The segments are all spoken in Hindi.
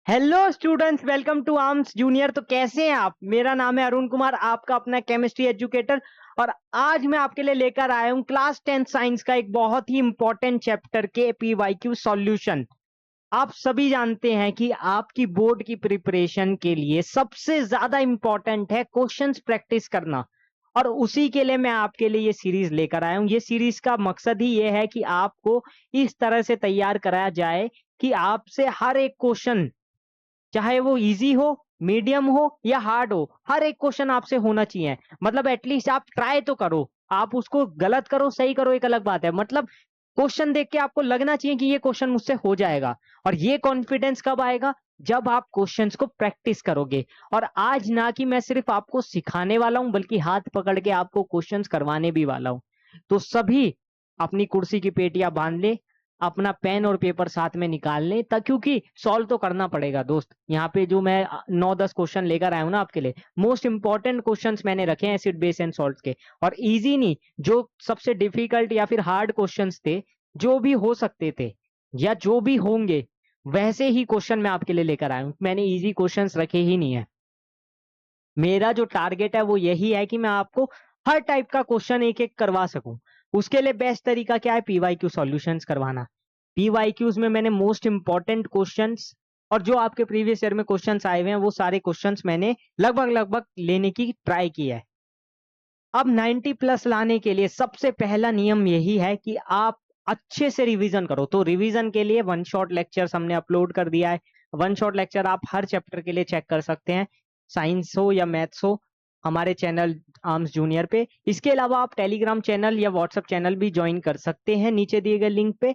Hello students, welcome to Arms Junior. तो कैसे हैं आप? मेरा नाम है अरुण कुमार, आपका अपना केमिस्ट्री एजुकेटर। और आज मैं आपके लिए लेकर आया हूं क्लास 10 साइंस का एक बहुत ही इंपॉर्टेंट चैप्टर के पीवाईक्यू सॉल्यूशन। आप सभी जानते हैं कि आपकी बोर्ड की प्रिपरेशन के लिए सबसे ज्यादा इंपॉर्टेंट है क्वेश्चंस प्रैक्टिस करना। और उसी के लिए मैं आपके लिए ये सीरीज लेकर आया हूं। ये सीरीज का मकसद ही ये है कि आपको इस तरह से तैयार कराया जाए कि आपसे हर एक क्वेश्चन, चाहे वो इजी हो, मीडियम हो या हार्ड हो, हर एक क्वेश्चन आपसे होना चाहिए। मतलब एटलीस्ट आप ट्राई तो करो। आप उसको गलत करो सही करो एक अलग बात है, मतलब क्वेश्चन देख के आपको लगना चाहिए कि ये क्वेश्चन मुझसे हो जाएगा। और ये कॉन्फिडेंस कब आएगा? जब आप क्वेश्चंस को प्रैक्टिस करोगे। और आज ना कि मैं सिर्फ आपको सिखाने वाला हूं, बल्कि हाथ पकड़ के आपको क्वेश्चंस करवाने भी वाला हूं। तो सभी अपनी कुर्सी की पेटियां बांध ले, अपना पेन और पेपर साथ में निकाल लें, क्योंकि सॉल्व तो करना पड़ेगा दोस्त। यहाँ पे जो मैं 9-10 क्वेश्चन लेकर आया हूँ ना आपके लिए, मोस्ट इंपॉर्टेंट क्वेश्चंस मैंने रखे हैं एसिड बेस एंड सॉल्ट्स के। और इजी नहीं, जो सबसे डिफिकल्ट या फिर हार्ड क्वेश्चंस थे, जो भी हो सकते थे या जो भी होंगे, वैसे ही क्वेश्चन मैं आपके लिए लेकर आया हूँ। मैंने इजी क्वेश्चंस रखे ही नहीं है। मेरा जो टारगेट है वो यही है कि मैं आपको हर टाइप का क्वेश्चन एक एक करवा सकूं। उसके लिए बेस्ट तरीका क्या है? पीवाईक्यू सॉल्यूशंस करवाना। पीवाईक्यूज में मैंने मोस्ट इंपॉर्टेंट क्वेश्चंस और जो आपके प्रीवियस ईयर में क्वेश्चंस आए हुए हैं वो सारे क्वेश्चंस मैंने लगभग लगभग लेने की ट्राई की है। अब 90 प्लस लाने के लिए सबसे पहला नियम यही है कि आप अच्छे से रिवीजन करो। तो रिवीजन के लिए वन शॉट लेक्चर्स हमने अपलोड कर दिया है। वन शॉट लेक्चर आप हर चैप्टर के लिए चेक कर सकते हैं, साइंस हो या मैथ्स हो, हमारे चैनल आर्म्स जूनियर पे। इसके अलावा आप टेलीग्राम चैनल या व्हाट्सएप चैनल भी ज्वाइन कर सकते हैं नीचे दिए गए लिंक पे,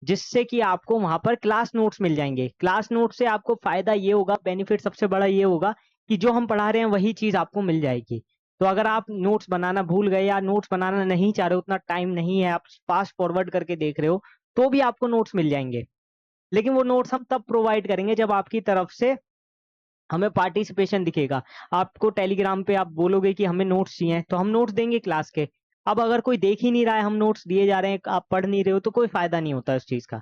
जिससे कि आपको वहां पर क्लास नोट्स मिल जाएंगे। क्लास नोट से आपको फायदा ये होगा, बेनिफिट सबसे बड़ा ये होगा कि जो हम पढ़ा रहे हैं वही चीज आपको मिल जाएगी। तो अगर आप नोट्स बनाना भूल गए या नोट्स बनाना नहीं चाह रहे हो, उतना टाइम नहीं है, आप फास्ट फॉरवर्ड करके देख रहे हो, तो भी आपको नोट्स मिल जाएंगे। लेकिन वो नोट्स हम तब प्रोवाइड करेंगे जब आपकी तरफ से हमें पार्टिसिपेशन दिखेगा। आपको टेलीग्राम पे आप बोलोगे कि हमें नोट्स चाहिए, तो हम नोट्स देंगे क्लास के। अब अगर कोई देख ही नहीं रहा है, हम नोट्स दिए जा रहे हैं, आप पढ़ नहीं रहे हो, तो कोई फायदा नहीं होता उस चीज का।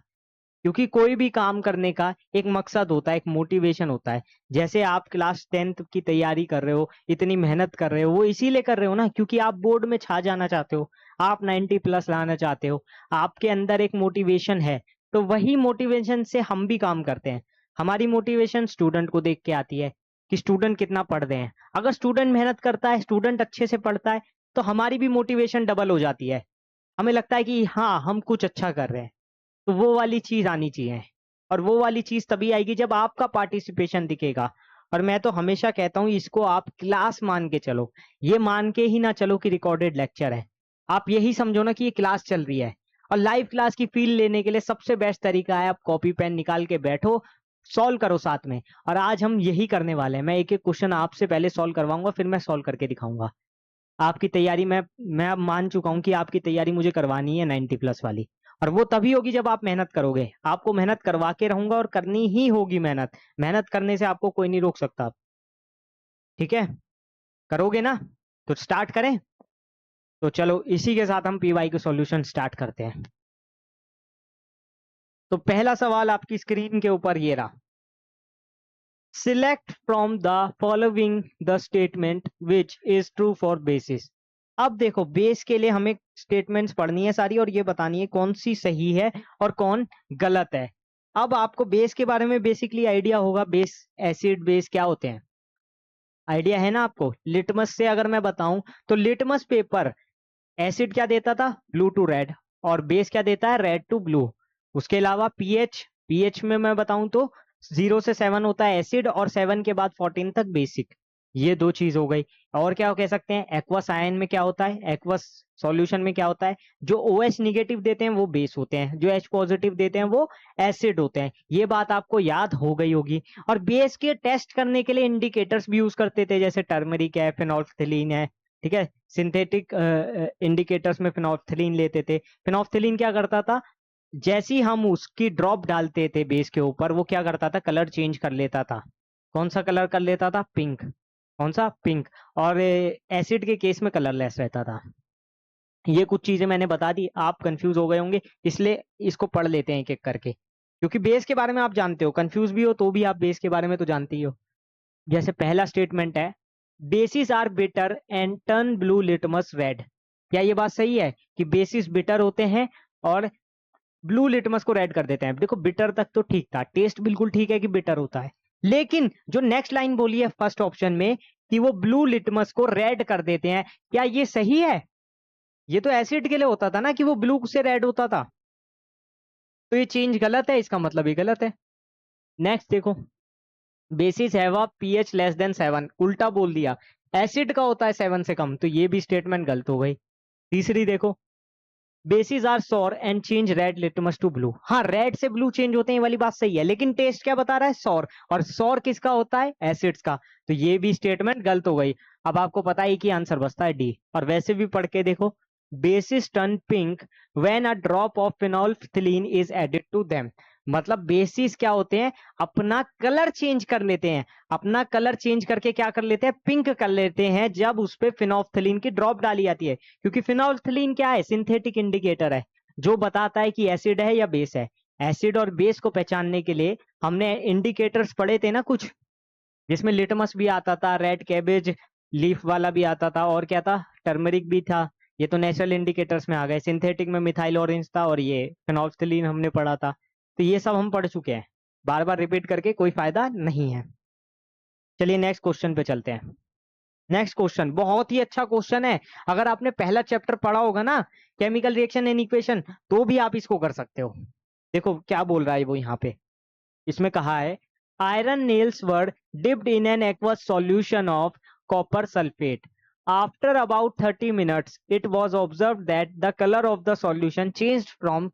क्योंकि कोई भी काम करने का एक मकसद होता है, एक मोटिवेशन होता है। जैसे आप क्लास 10th की तैयारी कर रहे हो, इतनी मेहनत कर रहे हो, वो इसीलिए कर रहे हो ना, क्योंकि आप बोर्ड में छा जाना चाहते हो, आप 90 प्लस लाना चाहते हो, आपके अंदर एक मोटिवेशन है। तो वही मोटिवेशन से हम भी काम करते हैं। हमारी मोटिवेशन स्टूडेंट को देख के आती है कि स्टूडेंट कितना पढ़ रहे हैं। अगर स्टूडेंट मेहनत करता है, स्टूडेंट अच्छे से पढ़ता है, तो हमारी भी मोटिवेशन डबल हो जाती है। हमें लगता है कि हाँ, हम कुछ अच्छा कर रहे हैं। तो वो वाली चीज आनी चाहिए। और वो वाली चीज तभी आएगी जब आपका पार्टिसिपेशन दिखेगा। और मैं तो हमेशा कहता हूँ, इसको आप क्लास मान के चलो। ये मान के ही ना चलो कि रिकॉर्डेड लेक्चर है। आप यही समझो ना कि ये क्लास चल रही है। और लाइव क्लास की फील लेने के लिए सबसे बेस्ट तरीका है, आप कॉपी पेन निकाल के बैठो, सॉल्व करो साथ में। और आज हम यही करने वाले हैं। मैं एक एक क्वेश्चन आपसे पहले सॉल्व करवाऊंगा, फिर मैं सॉल्व करके दिखाऊंगा। आपकी तैयारी मैं अब मान चुका हूं कि आपकी तैयारी मुझे करवानी है 90 प्लस वाली। और वो तभी होगी जब आप मेहनत करोगे। आपको मेहनत करवा के रहूंगा और करनी ही होगी मेहनत। मेहनत करने से आपको कोई नहीं रोक सकता। ठीक है? करोगे ना? तो स्टार्ट करें। तो चलो इसी के साथ हम पीवाई के सॉल्यूशन स्टार्ट करते हैं। तो पहला सवाल आपकी स्क्रीन के ऊपर ये रहा। Select from the following the statement which is true for basis. अब देखो, बेस के लिए हमें स्टेटमेंट्स पढ़नी है सारी, और ये बतानी है कौन सी सही है और कौन गलत है। अब आपको बेस के बारे में बेसिकली आइडिया होगा, बेस, एसिड बेस क्या होते हैं, आइडिया है ना आपको? लिटमस से अगर मैं बताऊं, तो लिटमस पेपर एसिड क्या देता था? Blue to red. और बेस क्या देता है? Red to blue. उसके अलावा पीएच, पीएच में मैं बताऊं तो 0 से 7 होता है एसिड, और 7 के बाद 14 तक बेसिक। ये दो चीज हो गई। और क्या कह सकते हैं? एक्वस आयन में क्या होता है? एक्वस सॉल्यूशन में क्या होता है? जो ओ एच निगेटिव देते हैं वो बेस होते हैं, जो एच पॉजिटिव देते हैं वो एसिड होते हैं। ये बात आपको याद हो गई होगी। और बेस के टेस्ट करने के लिए इंडिकेटर्स भी यूज करते थे, जैसे टर्मरिक है, फिनोल्फथलीन है। ठीक है? सिंथेटिक इंडिकेटर्स में फिनोल्फथलीन लेते थे। फिनोल्फथलीन क्या करता था? जैसे ही हम उसकी ड्रॉप डालते थे बेस के ऊपर, वो क्या करता था? कलर चेंज कर लेता था। कौन सा कलर कर लेता था? पिंक। कौन सा? पिंक। और एसिड के केस में कलरलेस रहता था। ये कुछ चीजें मैंने बता दी, आप कंफ्यूज हो गए होंगे, इसलिए इसको पढ़ लेते हैं एक एक करके। क्योंकि बेस के बारे में आप जानते हो, कंफ्यूज भी हो तो भी आप बेस के बारे में तो जानते ही हो। जैसे पहला स्टेटमेंट है, bases are bitter and turn blue litmus red. क्या ये बात सही है कि बेसिस बिटर होते हैं और ब्लू लिटमस को रेड कर देते हैं? देखो बिटर तक तो ठीक था, टेस्ट बिल्कुल ठीक है कि बिटर होता है, लेकिन जो नेक्स्ट लाइन बोली है फर्स्ट ऑप्शन में कि वो ब्लू लिटमस को रेड कर देते हैं, क्या ये सही है? ये तो एसिड के लिए होता था ना कि वो ब्लू से रेड होता था, तो ये चेंज गलत है, इसका मतलब ये गलत है। नेक्स्ट देखो, basis have a pH less than 7, उल्टा बोल दिया, एसिड का होता है 7 से कम, तो ये भी स्टेटमेंट गलत हो गई। तीसरी देखो, bases are sour and change red litmus to blue. हाँ, रेड से ब्लू चेंज होते हैं, ये वाली बात सही है, लेकिन टेस्ट क्या बता रहा है? सॉर, और सॉर किसका होता है? एसिड्स का, तो ये भी स्टेटमेंट गलत हो गई। अब आपको पता है कि आंसर बचता है डी। और वैसे भी पढ़ के देखो, bases turn pink when a drop of phenolphthalein is added to them. मतलब बेसिस क्या होते हैं? अपना कलर चेंज कर लेते हैं, अपना कलर चेंज करके क्या कर लेते हैं? पिंक कर लेते हैं, जब उस पे फिनोल्फ्थलीन की ड्रॉप डाली जाती है। क्योंकि फिनोल्फ्थलीन क्या है? सिंथेटिक इंडिकेटर है, जो बताता है कि एसिड है या बेस है। एसिड और बेस को पहचानने के लिए हमने इंडिकेटर्स पढ़े थे ना कुछ, जिसमें लिटमस भी आता था, रेड कैबेज लीफ वाला भी आता था, और क्या था? टर्मरिक भी था। ये तो नेचुरल इंडिकेटर्स में आ गए। सिंथेटिक में मिथाइल ऑरेंज था, और ये फिनोल्फ्थलीन हमने पढ़ा था। तो ये सब हम पढ़ चुके हैं, बार बार रिपीट करके कोई फायदा नहीं है। चलिए नेक्स्ट क्वेश्चन पे चलते हैं। नेक्स्ट क्वेश्चन बहुत ही अच्छा क्वेश्चन है। अगर आपने पहला चैप्टर पढ़ा होगा ना, केमिकल रिएक्शन एंड इक्वेशन, तो भी आप इसको कर सकते हो। देखो क्या बोल रहा है वो यहाँ पे, इसमें कहा है, iron nails were dipped in an aqueous solution of copper sulphate. After about 30 minutes it was observe that the colour of the solution changed from.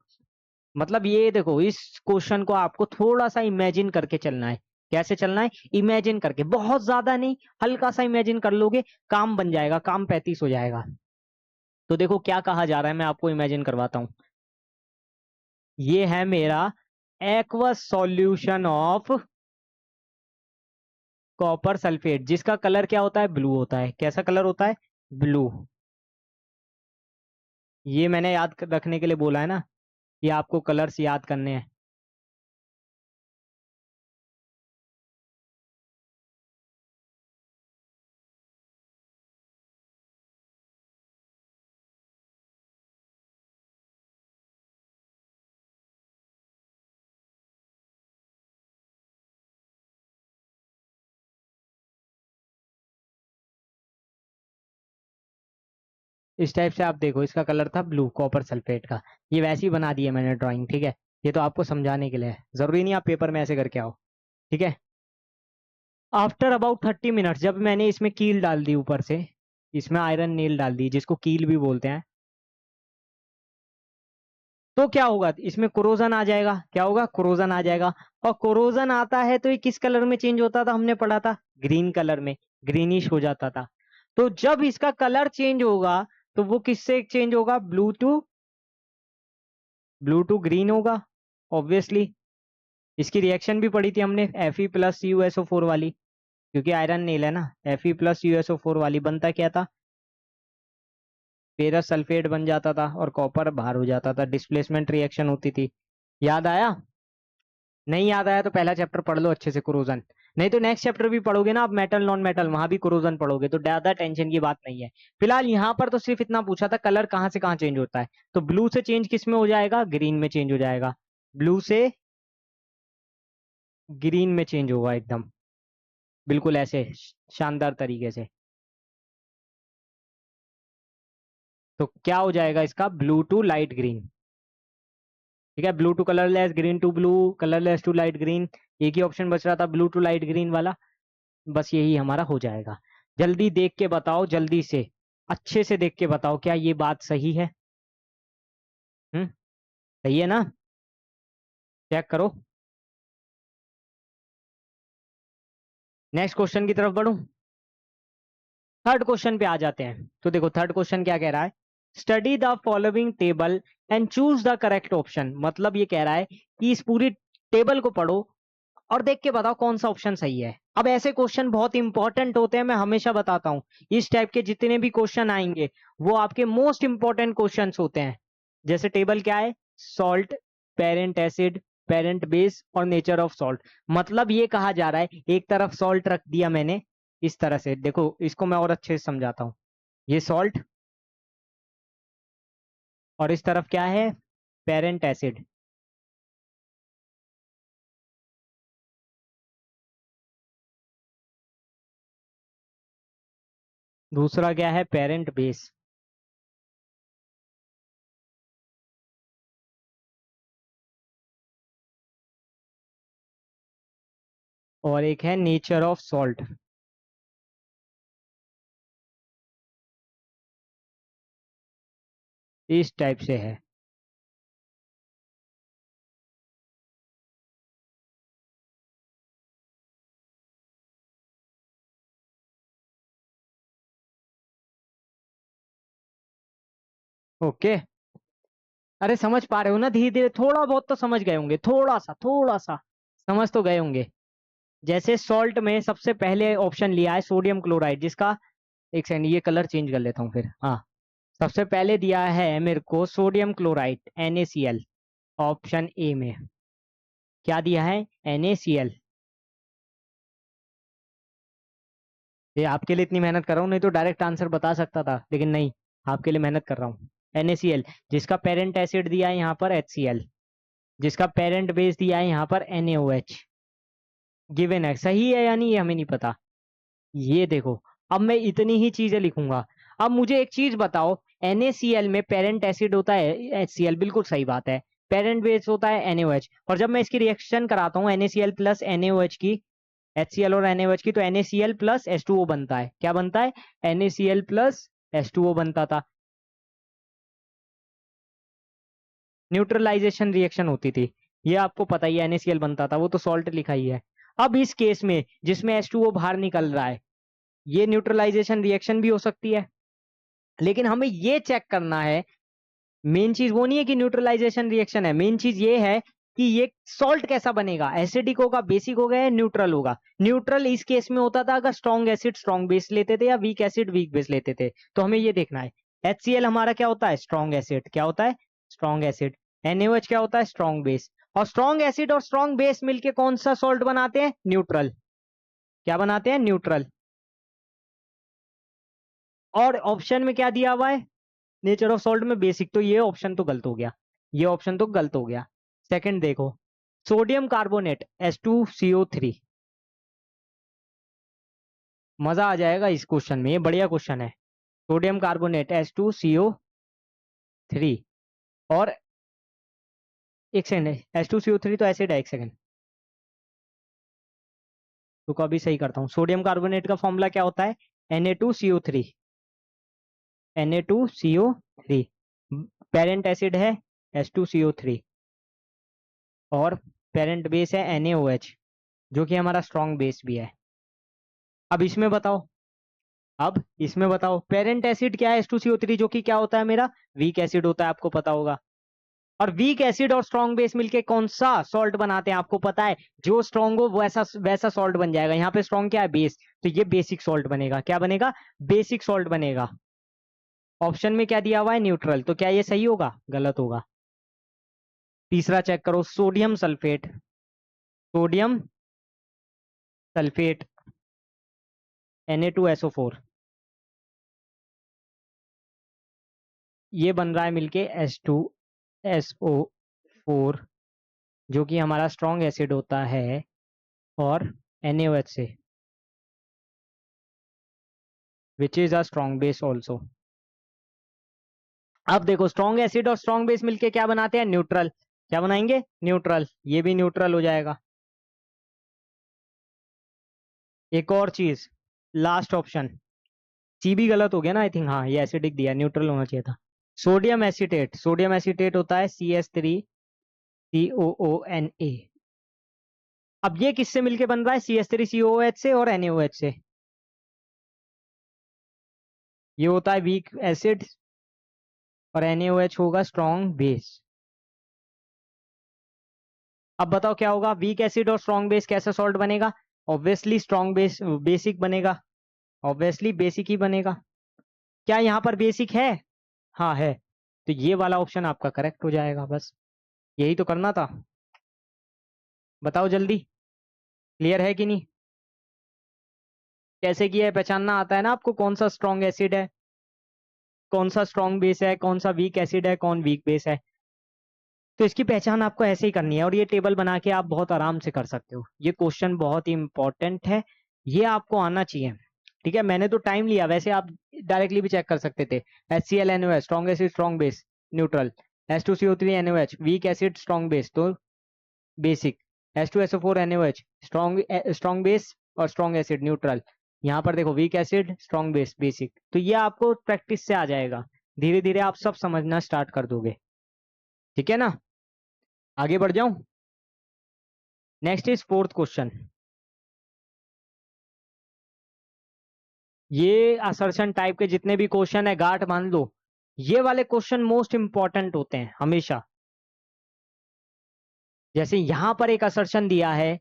मतलब ये देखो, इस क्वेश्चन को आपको थोड़ा सा इमेजिन करके चलना है। कैसे चलना है? इमेजिन करके, बहुत ज्यादा नहीं, हल्का सा इमेजिन कर लोगे, काम बन जाएगा, काम 35 हो जाएगा। तो देखो क्या कहा जा रहा है, मैं आपको इमेजिन करवाता हूं। ये है मेरा aqueous solution of copper sulphate, जिसका कलर क्या होता है? ब्लू होता है। कैसा कलर होता है? ब्लू। ये मैंने याद रखने के लिए बोला है ना, कि आपको कलर्स याद करने हैं। इस टाइप से आप देखो, इसका कलर था ब्लू कॉपर सल्फेट का। ये वैसे ही बना दिया मैंने ड्राइंग, ठीक है? ये तो आपको समझाने के लिए है, जरूरी नहीं आप पेपर में ऐसे करके आओ, ठीक है? आफ्टर अबाउट 30 मिनट्स, जब मैंने इसमें कील डाल दी ऊपर से, इसमें आयरन नील डाल दी, जिसको कील भी बोलते हैं, तो क्या होगा? इसमें कोरोजन आ जाएगा। क्या होगा? कोरोजन आ जाएगा। और कोरोजन आता है तो ये किस कलर में चेंज होता था? हमने पढ़ा था ग्रीन कलर में, ग्रीनिश हो जाता था। तो जब इसका कलर चेंज होगा, तो वो किससे चेंज होगा? ब्लू टू ग्रीन होगा, ऑब्वियसली। इसकी रिएक्शन भी पढ़ी थी हमने, Fe+CuSO4 वाली, क्योंकि आयरन नील है ना। Fe+CuSO4 वाली बनता क्या था? फेरस सल्फेट बन जाता था और कॉपर बाहर हो जाता था, डिस्प्लेसमेंट रिएक्शन होती थी। याद आया? नहीं याद आया तो पहला चैप्टर पढ़ लो अच्छे से, कोरोजन। नहीं तो नेक्स्ट चैप्टर भी पढ़ोगे ना आप, मेटल नॉन मेटल, वहां भी कोरोजन पढ़ोगे, तो ज्यादा टेंशन की बात नहीं है। फिलहाल यहाँ पर तो सिर्फ इतना पूछा था, कलर कहाँ से कहाँ चेंज होता है, तो ब्लू से चेंज किस में हो जाएगा? ग्रीन में चेंज हो जाएगा। ब्लू से ग्रीन में चेंज होगा एकदम, बिल्कुल ऐसे शानदार तरीके से। तो क्या हो जाएगा इसका? ब्लू टू लाइट ग्रीन, ठीक है? Blue to colourless, green to blue, colourless to light green. एक ही ऑप्शन बच रहा था, ब्लू टू लाइट ग्रीन वाला, बस यही हमारा हो जाएगा। जल्दी देख के बताओ, जल्दी से, अच्छे से देख के बताओ, क्या ये बात सही है? हम्म, सही है ना? चेक करो। नेक्स्ट क्वेश्चन की तरफ बढ़ूं? थर्ड क्वेश्चन पे आ जाते हैं। तो देखो थर्ड क्वेश्चन क्या कह रहा है, study the following table and choose the correct option. मतलब ये कह रहा है कि इस पूरी टेबल को पढ़ो और देख के बताओ कौन सा ऑप्शन सही है। अब ऐसे क्वेश्चन बहुत इंपॉर्टेंट होते हैं, मैं हमेशा बताता हूं, इस टाइप के जितने भी क्वेश्चन आएंगे वो आपके मोस्ट इंपॉर्टेंट क्वेश्चन होते हैं। जैसे टेबल क्या है? Salt, parent acid, parent base और नेचर ऑफ सॉल्ट। मतलब ये कहा जा रहा है एक तरफ सॉल्ट रख दिया मैंने इस तरह से, देखो इसको मैं और अच्छे से समझाता हूँ। ये सॉल्ट और इस तरफ क्या है, पेरेंट एसिड। दूसरा क्या है, पेरेंट बेस। और एक है नेचर ऑफ सॉल्ट। इस टाइप से है। ओके, अरे समझ पा रहे हो ना, धीरे धीरे थोड़ा बहुत तो समझ गए होंगे, थोड़ा सा समझ तो गए होंगे। जैसे सॉल्ट में सबसे पहले ऑप्शन लिया है सोडियम क्लोराइड, जिसका, एक सेकंड ये कलर चेंज कर लेता हूँ फिर, हाँ। सबसे पहले दिया है मेरे को sodium chloride NaCl, option A में क्या दिया है, NaCl। ये आपके लिए इतनी मेहनत कर रहा हूँ, नहीं तो डायरेक्ट आंसर बता सकता था, लेकिन नहीं, आपके लिए मेहनत कर रहा हूँ। NaCl, जिसका पेरेंट एसिड दिया है यहाँ पर HCl, जिसका पेरेंट बेस दिया है यहाँ पर NaOH। गिवन है, सही है या नहीं ये हमें नहीं पता। ये देखो, अब मैं इतनी ही चीजें लिखूंगा। अब मुझे एक चीज बताओ, NaCl में पेरेंट एसिड होता है HCl, बिल्कुल सही बात है। पेरेंट बेस होता है NaOH, और जब मैं इसकी रिएक्शन कराता हूँ NaCl प्लस NaOH की, HCl और NaOH की, तो NaCl प्लस H2O बनता है। क्या बनता है, NaCl प्लस H2O बनता था। न्यूट्रलाइजेशन रिएक्शन होती थी, ये आपको पता ही है, NaCl बनता था, वो तो सॉल्ट लिखा ही है। अब इस केस में जिसमें H2O बाहर निकल रहा है, ये न्यूट्रलाइजेशन रिएक्शन भी हो सकती है, लेकिन हमें ये चेक करना है, मेन चीज वो नहीं है कि न्यूट्रलाइजेशन रिएक्शन है, मेन चीज ये है कि ये सॉल्ट कैसा बनेगा, एसिडिक होगा, बेसिक होगा या न्यूट्रल होगा। न्यूट्रल इस केस में होता था अगर स्ट्रॉन्ग एसिड स्ट्रॉन्ग बेस लेते थे या वीक एसिड वीक बेस लेते थे, तो हमें ये देखना है। HCl हमारा क्या होता है, स्ट्रॉन्ग एसिड। क्या होता है, स्ट्रॉन्ग एसिड। NaOH क्या होता है, स्ट्रॉन्ग बेस। और स्ट्रॉन्ग एसिड और स्ट्रॉन्ग बेस मिलके कौन सा सॉल्ट बनाते हैं, न्यूट्रल। क्या बनाते हैं, न्यूट्रल। और ऑप्शन में क्या दिया हुआ है, नेचर ऑफ सॉल्ट में बेसिक, तो ये ऑप्शन तो गलत हो गया, ये ऑप्शन तो गलत हो गया। सेकंड देखो, सोडियम कार्बोनेट H2CO3। मजा आ जाएगा इस क्वेश्चन में, ये बढ़िया क्वेश्चन है। सोडियम कार्बोनेट H2CO3, और एक सेकंड, H2CO3 तो एसिड है, एक सेकंड तो अभी सही करता हूँ। सोडियम कार्बोनेट का फॉर्मूला क्या होता है, Na2CO3। Na2CO3 पेरेंट एसिड है H2CO3, और पेरेंट बेस है NaOH, जो कि हमारा स्ट्रॉन्ग बेस भी है। अब इसमें बताओ, अब इसमें बताओ पेरेंट एसिड क्या है, H2CO3, जो कि क्या होता है मेरा, वीक एसिड होता है, आपको पता होगा। और वीक एसिड और स्ट्रॉन्ग बेस मिलके कौन सा सॉल्ट बनाते हैं, आपको पता है, जो स्ट्रॉन्ग हो वैसा वैसा सॉल्ट बन जाएगा। यहाँ पे स्ट्रॉन्ग क्या है, बेस, तो ये बेसिक सॉल्ट बनेगा। क्या बनेगा, बेसिक सॉल्ट बनेगा। ऑप्शन में क्या दिया हुआ है, न्यूट्रल, तो क्या ये सही होगा, गलत होगा। तीसरा चेक करो, sodium sulphate, sodium sulphate Na2SO4, ये बन रहा है मिलके H2SO4, जो कि हमारा स्ट्रॉन्ग एसिड होता है, और NaOH से, which is a strong base also. अब देखो, स्ट्रॉन्ग एसिड और स्ट्रॉन्ग बेस मिलके क्या बनाते हैं, न्यूट्रल। क्या बनाएंगे, न्यूट्रल, ये भी न्यूट्रल हो जाएगा। एक और चीज, लास्ट ऑप्शन, सी भी गलत हो गया ना आई थिंक, हाँ ये एसिडिक दिया, न्यूट्रल होना चाहिए था। सोडियम एसीटेट, सोडियम एसीटेट होता है CH3COONA। अब ये किससे मिलके बन रहा है, CH3COOH से और NaOH से। ये होता है वीक एसिड, और NaOH होगा स्ट्रॉन्ग बेस। अब बताओ क्या होगा, वीक एसिड और स्ट्रॉन्ग बेस कैसा सॉल्ट बनेगा, ऑब्वियसली स्ट्रॉन्ग बेस, बेसिक बनेगा, ऑब्वियसली बेसिक ही बनेगा। क्या यहाँ पर बेसिक है, हाँ है, तो ये वाला ऑप्शन आपका करेक्ट हो जाएगा, बस यही तो करना था। बताओ जल्दी, क्लियर है कि नहीं? कैसे किया है पहचानना आता है ना आपको, कौन सा स्ट्रॉन्ग एसिड है, कौन सा स्ट्रॉन्ग बेस है, कौन सा वीक एसिड है, कौन वीक बेस है। तो इसकी पहचान आपको ऐसे ही करनी है और ये टेबल बना के आप बहुत आराम से कर सकते हो। ये क्वेश्चन बहुत ही इंपॉर्टेंट है, ये आपको आना चाहिए। ठीक है, मैंने तो टाइम लिया, वैसे आप डायरेक्टली भी चेक कर सकते थे। HCl NOH strong acid strong base neutral, H2CO3NOH weak acid strong base तो basic, H2SO4NOH strong strong base और स्ट्रॉन्ग एसिड न्यूट्रल। यहाँ पर देखो weak acid strong base basic. तो ये आपको प्रैक्टिस से आ जाएगा, धीरे धीरे आप सब समझना स्टार्ट कर दोगे। ठीक है ना, आगे बढ़ जाऊं। Next is fourth question. ये असर्शन टाइप के जितने भी क्वेश्चन है गांठ बांध लो, ये वाले क्वेश्चन मोस्ट इंपॉर्टेंट होते हैं हमेशा। जैसे यहां पर एक असर्शन दिया है,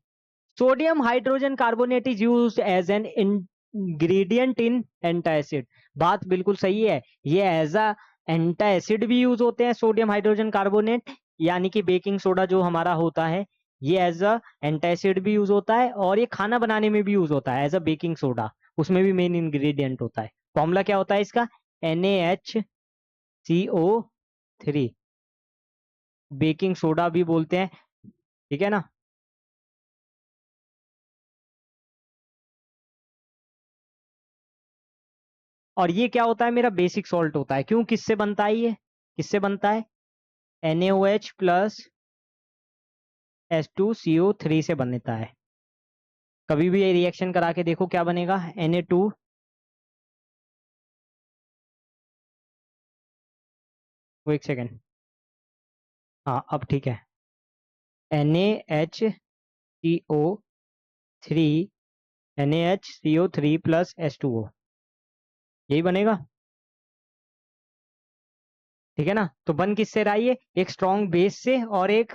sodium hydrogen carbonate is used as an ingredient in antacid. बात बिल्कुल सही है, ये एज अ एंटासिड भी यूज होते हैं सोडियम हाइड्रोजन कार्बोनेट, यानी कि बेकिंग सोडा जो हमारा होता है ये एज अ एंटासिड भी यूज होता है, और ये खाना बनाने में भी यूज होता है एज अ बेकिंग सोडा, उसमें भी मेन इंग्रेडिएंट होता है। फॉर्मूला क्या होता है इसका, NaHCO3, बेकिंग सोडा भी बोलते हैं। ठीक है ना, और ये क्या होता है, मेरा बेसिक सॉल्ट होता है। क्यों, किससे बनता है ये, किससे बनता है, NaOH प्लस H2CO3 से बनता है। कभी भी ये रिएक्शन करा के देखो क्या बनेगा, Na2, वो एक सेकेंड, हाँ अब ठीक है, NaHCO3, NaHCO3 प्लस H2O, यही बनेगा। ठीक है ना, तो बन किससे रहा है ये, एक स्ट्रॉन्ग बेस से और एक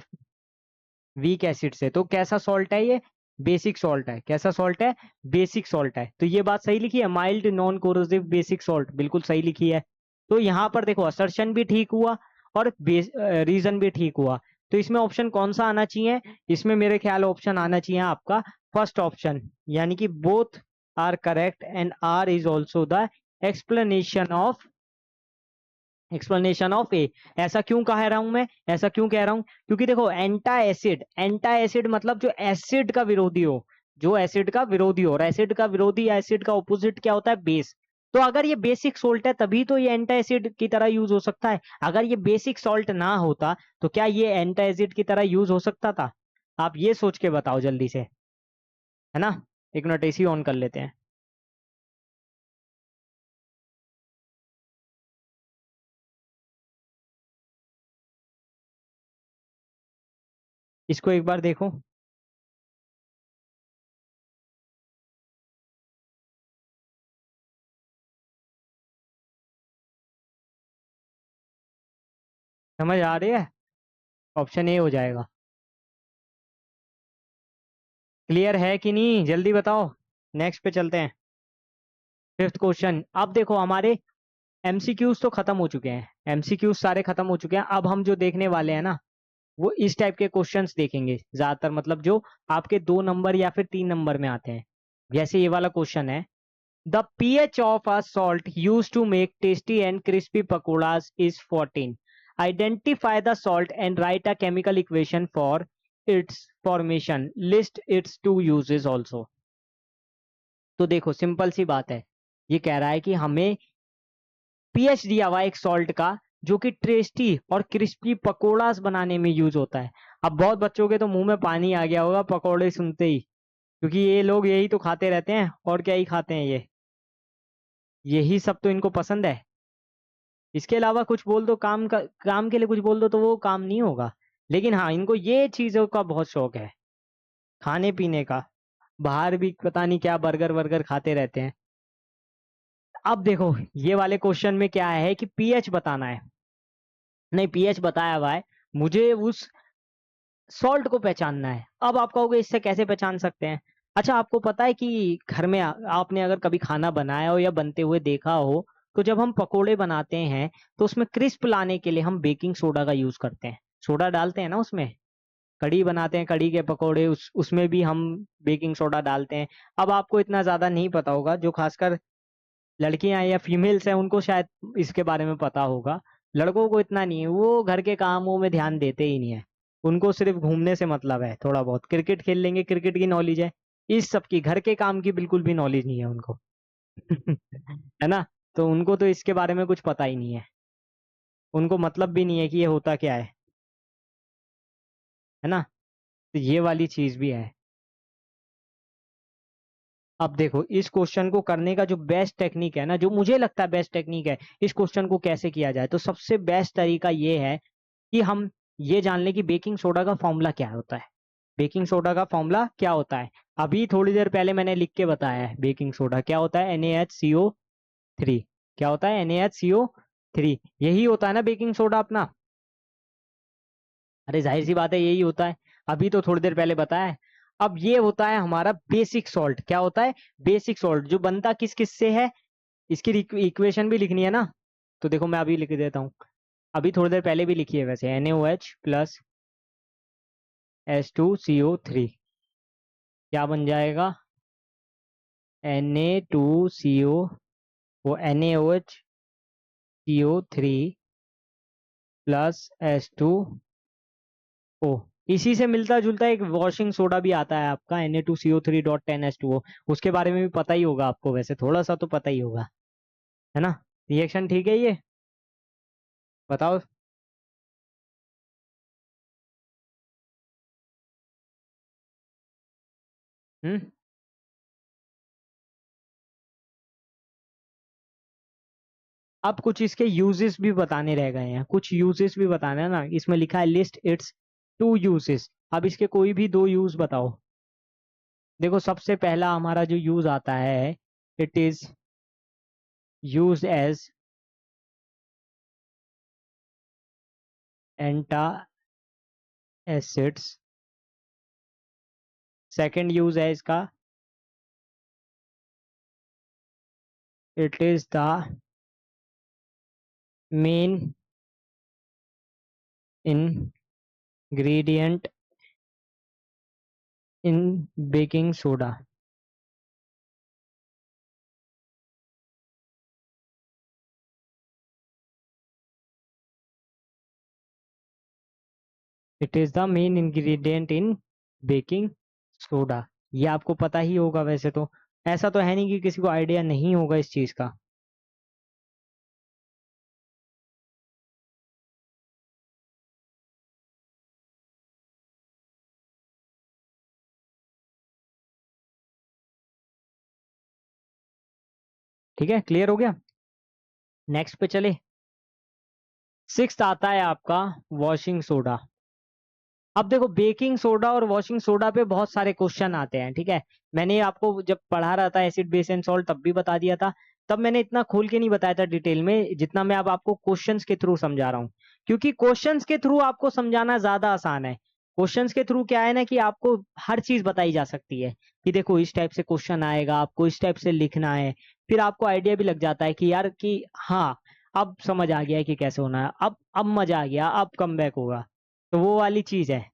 वीक एसिड से। तो कैसा सॉल्ट है ये, बेसिक सॉल्ट है। कैसा सॉल्ट है, बेसिक सॉल्ट है। तो ये बात सही लिखी है, mild non corrosive basic salt, बिल्कुल सही लिखी है। तो यहाँ पर देखो असर्शन भी ठीक हुआ और रीजन भी ठीक हुआ। तो इसमें ऑप्शन कौन सा आना चाहिए, इसमें मेरे ख्याल ऑप्शन आना चाहिए आपका फर्स्ट ऑप्शन, यानी कि both are correct and R is also the explanation of A. ऐसा क्यों कह रहा हूं मैं, ऐसा क्यों कह रहा हूं, क्योंकि देखो एंटा एसिड मतलब जो एसिड का विरोधी हो, जो एसिड का विरोधी हो, और एसिड का विरोधी या एसिड का ऑपोजिट क्या होता है, बेस। तो अगर ये बेसिक सोल्ट है तभी तो ये एंटा एसिड की तरह यूज हो सकता है। अगर ये बेसिक सॉल्ट ना होता तो क्या ये एंटा एसिड की तरह यूज हो सकता था, आप ये सोच के बताओ जल्दी से, है ना। एक मिनट एसी ऑन कर लेते हैं। इसको एक बार देखो, समझ आ रही है, ऑप्शन ए हो जाएगा। क्लियर है कि नहीं, जल्दी बताओ, नेक्स्ट पे चलते हैं। फिफ्थ क्वेश्चन, अब देखो हमारे एमसीक्यूज तो खत्म हो चुके हैं, एमसीक्यूज सारे खत्म हो चुके हैं। अब हम जो देखने वाले हैं ना, वो इस टाइप के क्वेश्चंस देखेंगे ज्यादातर, मतलब जो आपके 2 नंबर या फिर 3 नंबर में आते हैं। जैसे ये वाला क्वेश्चन है, the pH of a salt used to make tasty and crispy pakoras is 14। Identify the salt and write a chemical equation for its formation, list its two uses also. तो देखो सिंपल सी बात है, ये कह रहा है कि हमें पीएच दिया हुआ एक सॉल्ट का, जो कि टेस्टी और क्रिस्पी पकोड़ास बनाने में यूज होता है। अब बहुत बच्चों के तो मुंह में पानी आ गया होगा पकोड़े सुनते ही, क्योंकि ये लोग यही तो खाते रहते हैं, और क्या ही खाते हैं ये, यही सब तो इनको पसंद है। इसके अलावा कुछ बोल दो, काम के लिए कुछ बोल दो तो वो काम नहीं होगा। लेकिन हाँ, इनको ये चीजों का बहुत शौक है, खाने पीने का। बाहर भी पता नहीं क्या बर्गर वर्गर खाते रहते हैं। अब देखो ये वाले क्वेश्चन में क्या है कि पीएच बताना है, नहीं पीएच बताया हुआ है, मुझे उस सॉल्ट को पहचानना है। अब आप कहोगे इससे कैसे पहचान सकते हैं। अच्छा, आपको पता है कि घर में आपने अगर कभी खाना बनाया हो या बनते हुए देखा हो, तो जब हम पकोड़े बनाते हैं तो उसमें क्रिस्प लाने के लिए हम बेकिंग सोडा का यूज करते हैं, सोडा डालते हैं ना उसमें। कढ़ी बनाते हैं, कढ़ी के पकौड़े, उसमें भी हम बेकिंग सोडा डालते हैं। अब आपको इतना ज़्यादा नहीं पता होगा, जो खासकर लड़कियां या फीमेल्स हैं उनको शायद इसके बारे में पता होगा। लड़कों को इतना नहीं है, वो घर के कामों में ध्यान देते ही नहीं है। उनको सिर्फ घूमने से मतलब है, थोड़ा बहुत क्रिकेट खेल लेंगे, क्रिकेट की नॉलेज है। इस सब की, घर के काम की बिल्कुल भी नॉलेज नहीं है उनको। है ना? तो उनको तो इसके बारे में कुछ पता ही नहीं है, उनको मतलब भी नहीं है कि ये होता क्या है ना? तो ये वाली चीज भी है। अब देखो, इस क्वेश्चन को करने का जो बेस्ट टेक्निक है ना, जो मुझे लगता है बेस्ट टेक्निक है, इस क्वेश्चन को कैसे किया जाए, तो सबसे बेस्ट तरीका ये है कि हम ये जान लें कि बेकिंग सोडा का फॉर्मूला क्या होता है। बेकिंग सोडा का फॉर्मूला क्या होता है? अभी थोड़ी देर पहले मैंने लिख के बताया है। बेकिंग सोडा क्या होता है? NaHCO3। क्या होता है? NaHCO3। यही होता है ना बेकिंग सोडा अपना? अरे जाहिर सी बात है, यही होता है। अभी तो थोड़ी देर पहले बताया है। अब ये होता है हमारा बेसिक सॉल्ट। क्या होता है? Basic salt. जो बनता किस किस से है, इसकी इक्वेशन भी लिखनी है ना, तो देखो मैं अभी लिख देता हूँ। अभी थोड़ी देर पहले भी लिखी है वैसे, NaOH प्लस H2CO3। क्या बन जाएगा? Na2CO, वो NaOH CO3 प्लस H2O। इसी से मिलता जुलता एक वॉशिंग सोडा भी आता है आपका, Na2CO3.10H2O। उसके बारे में भी पता ही होगा आपको, वैसे थोड़ा सा तो पता ही होगा, है ना? रिएक्शन ठीक है ये? बताओ। हम्म। अब कुछ इसके यूजेस भी बताने रह गए हैं, कुछ यूजेस भी बताना है ना, इसमें लिखा है लिस्ट इट्स 2 यूजेस। अब इसके कोई भी 2 यूज बताओ। देखो, सबसे पहला हमारा जो यूज आता है, it is used as antacids. Second use है इसका, it is the main ingredient in baking soda. It is the main ingredient in baking soda. ये आपको पता ही होगा वैसे तो। ऐसा तो है नहीं कि किसी को आइडिया नहीं होगा इस चीज का। ठीक है, क्लियर हो गया? नेक्स्ट पे चले। सिक्स्थ आता है आपका वॉशिंग सोडा। अब देखो, बेकिंग सोडा और वॉशिंग सोडा पे बहुत सारे क्वेश्चन आते हैं, ठीक है? मैंने आपको जब पढ़ा रहा था एसिड बेस एंड सॉल्ट तब भी बता दिया था। तब मैंने इतना खोल के नहीं बताया था डिटेल में, जितना मैं अब आपको क्वेश्चंस के थ्रू समझा रहा हूँ। क्योंकि क्वेश्चंस के थ्रू आपको समझाना ज्यादा आसान है। क्वेश्चंस के थ्रू क्या है ना, कि आपको हर चीज बताई जा सकती है, कि देखो इस टाइप से क्वेश्चन आएगा, आपको इस टाइप से लिखना है। फिर आपको आइडिया भी लग जाता है कि यार कि हाँ, अब समझ आ गया है कि कैसे होना है, अब मजा आ गया, अब कम बैक होगा। तो वो वाली चीज है।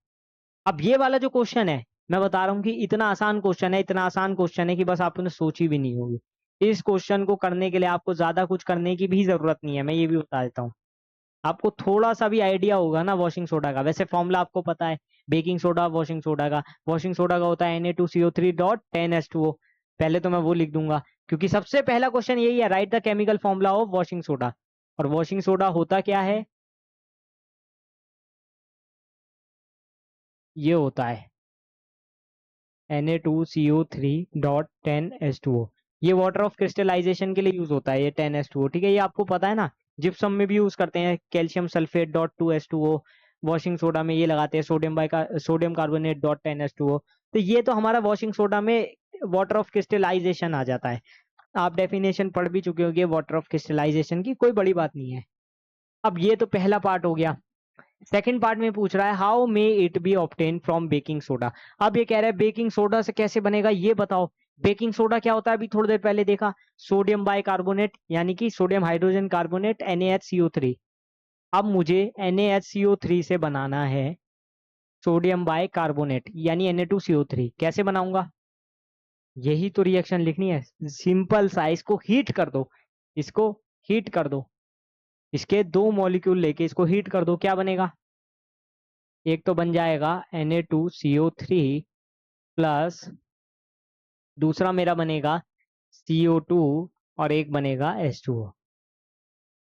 अब ये वाला जो क्वेश्चन है, मैं बता रहा हूँ कि इतना आसान क्वेश्चन है, इतना आसान क्वेश्चन है कि बस आपने सोची भी नहीं होगी। इस क्वेश्चन को करने के लिए आपको ज्यादा कुछ करने की भी जरूरत नहीं है, मैं ये भी बता देता हूँ। आपको थोड़ा सा भी आइडिया होगा ना वॉशिंग सोडा का, वैसे फॉर्मूला आपको पता है बेकिंग सोडा वॉशिंग सोडा का। वॉशिंग सोडा का होता है Na2CO3.10H2O। पहले तो मैं वो लिख दूंगा, क्योंकि सबसे पहला क्वेश्चन यही है, right the chemical formula of washing soda. और वॉशिंग सोडा होता क्या है? ये होता है Na2CO3.10H2O। ये वाटर ऑफ क्रिस्टलाइजेशन के लिए यूज होता है, ये 10H2O, ठीक है? ये आपको पता है ना, जिप्सम में भी यूज करते हैं, calcium sulphate dot 2H2O। Washing soda में ये लगाते हैं सोडियम कार्बोनेट डॉट 10H2O। तो ये तो हमारा वॉशिंग सोडा में वाटर ऑफ क्रिस्टलाइजेशन आ जाता है। आप डेफिनेशन पढ़ भी चुके होंगे वाटर ऑफ क्रिस्टलाइजेशन की, कोई बड़ी बात नहीं है। अब ये तो पहला पार्ट हो गया। सेकंड पार्ट में पूछ रहा है how may it be obtain from baking soda. अब ये कह रहा है बेकिंग सोडा से कैसे बनेगा, ये बताओ। बेकिंग सोडा क्या होता है? अभी थोड़ी देर पहले देखा, सोडियम बाइकार्बोनेट, यानी कि सोडियम हाइड्रोजन कार्बोनेट, NaHCO3। अब मुझे NaHCO3 से बनाना है सोडियम बाय कार्बोनेट यानी Na2CO3 कैसे बनाऊंगा? यही तो रिएक्शन लिखनी है, सिंपल सा। इसको हीट कर दो, इसको हीट कर दो, इसके दो मॉलिक्यूल लेके इसको हीट कर दो, क्या बनेगा? एक तो बन जाएगा Na2CO3 प्लस दूसरा मेरा बनेगा CO2 और एक बनेगा H2O।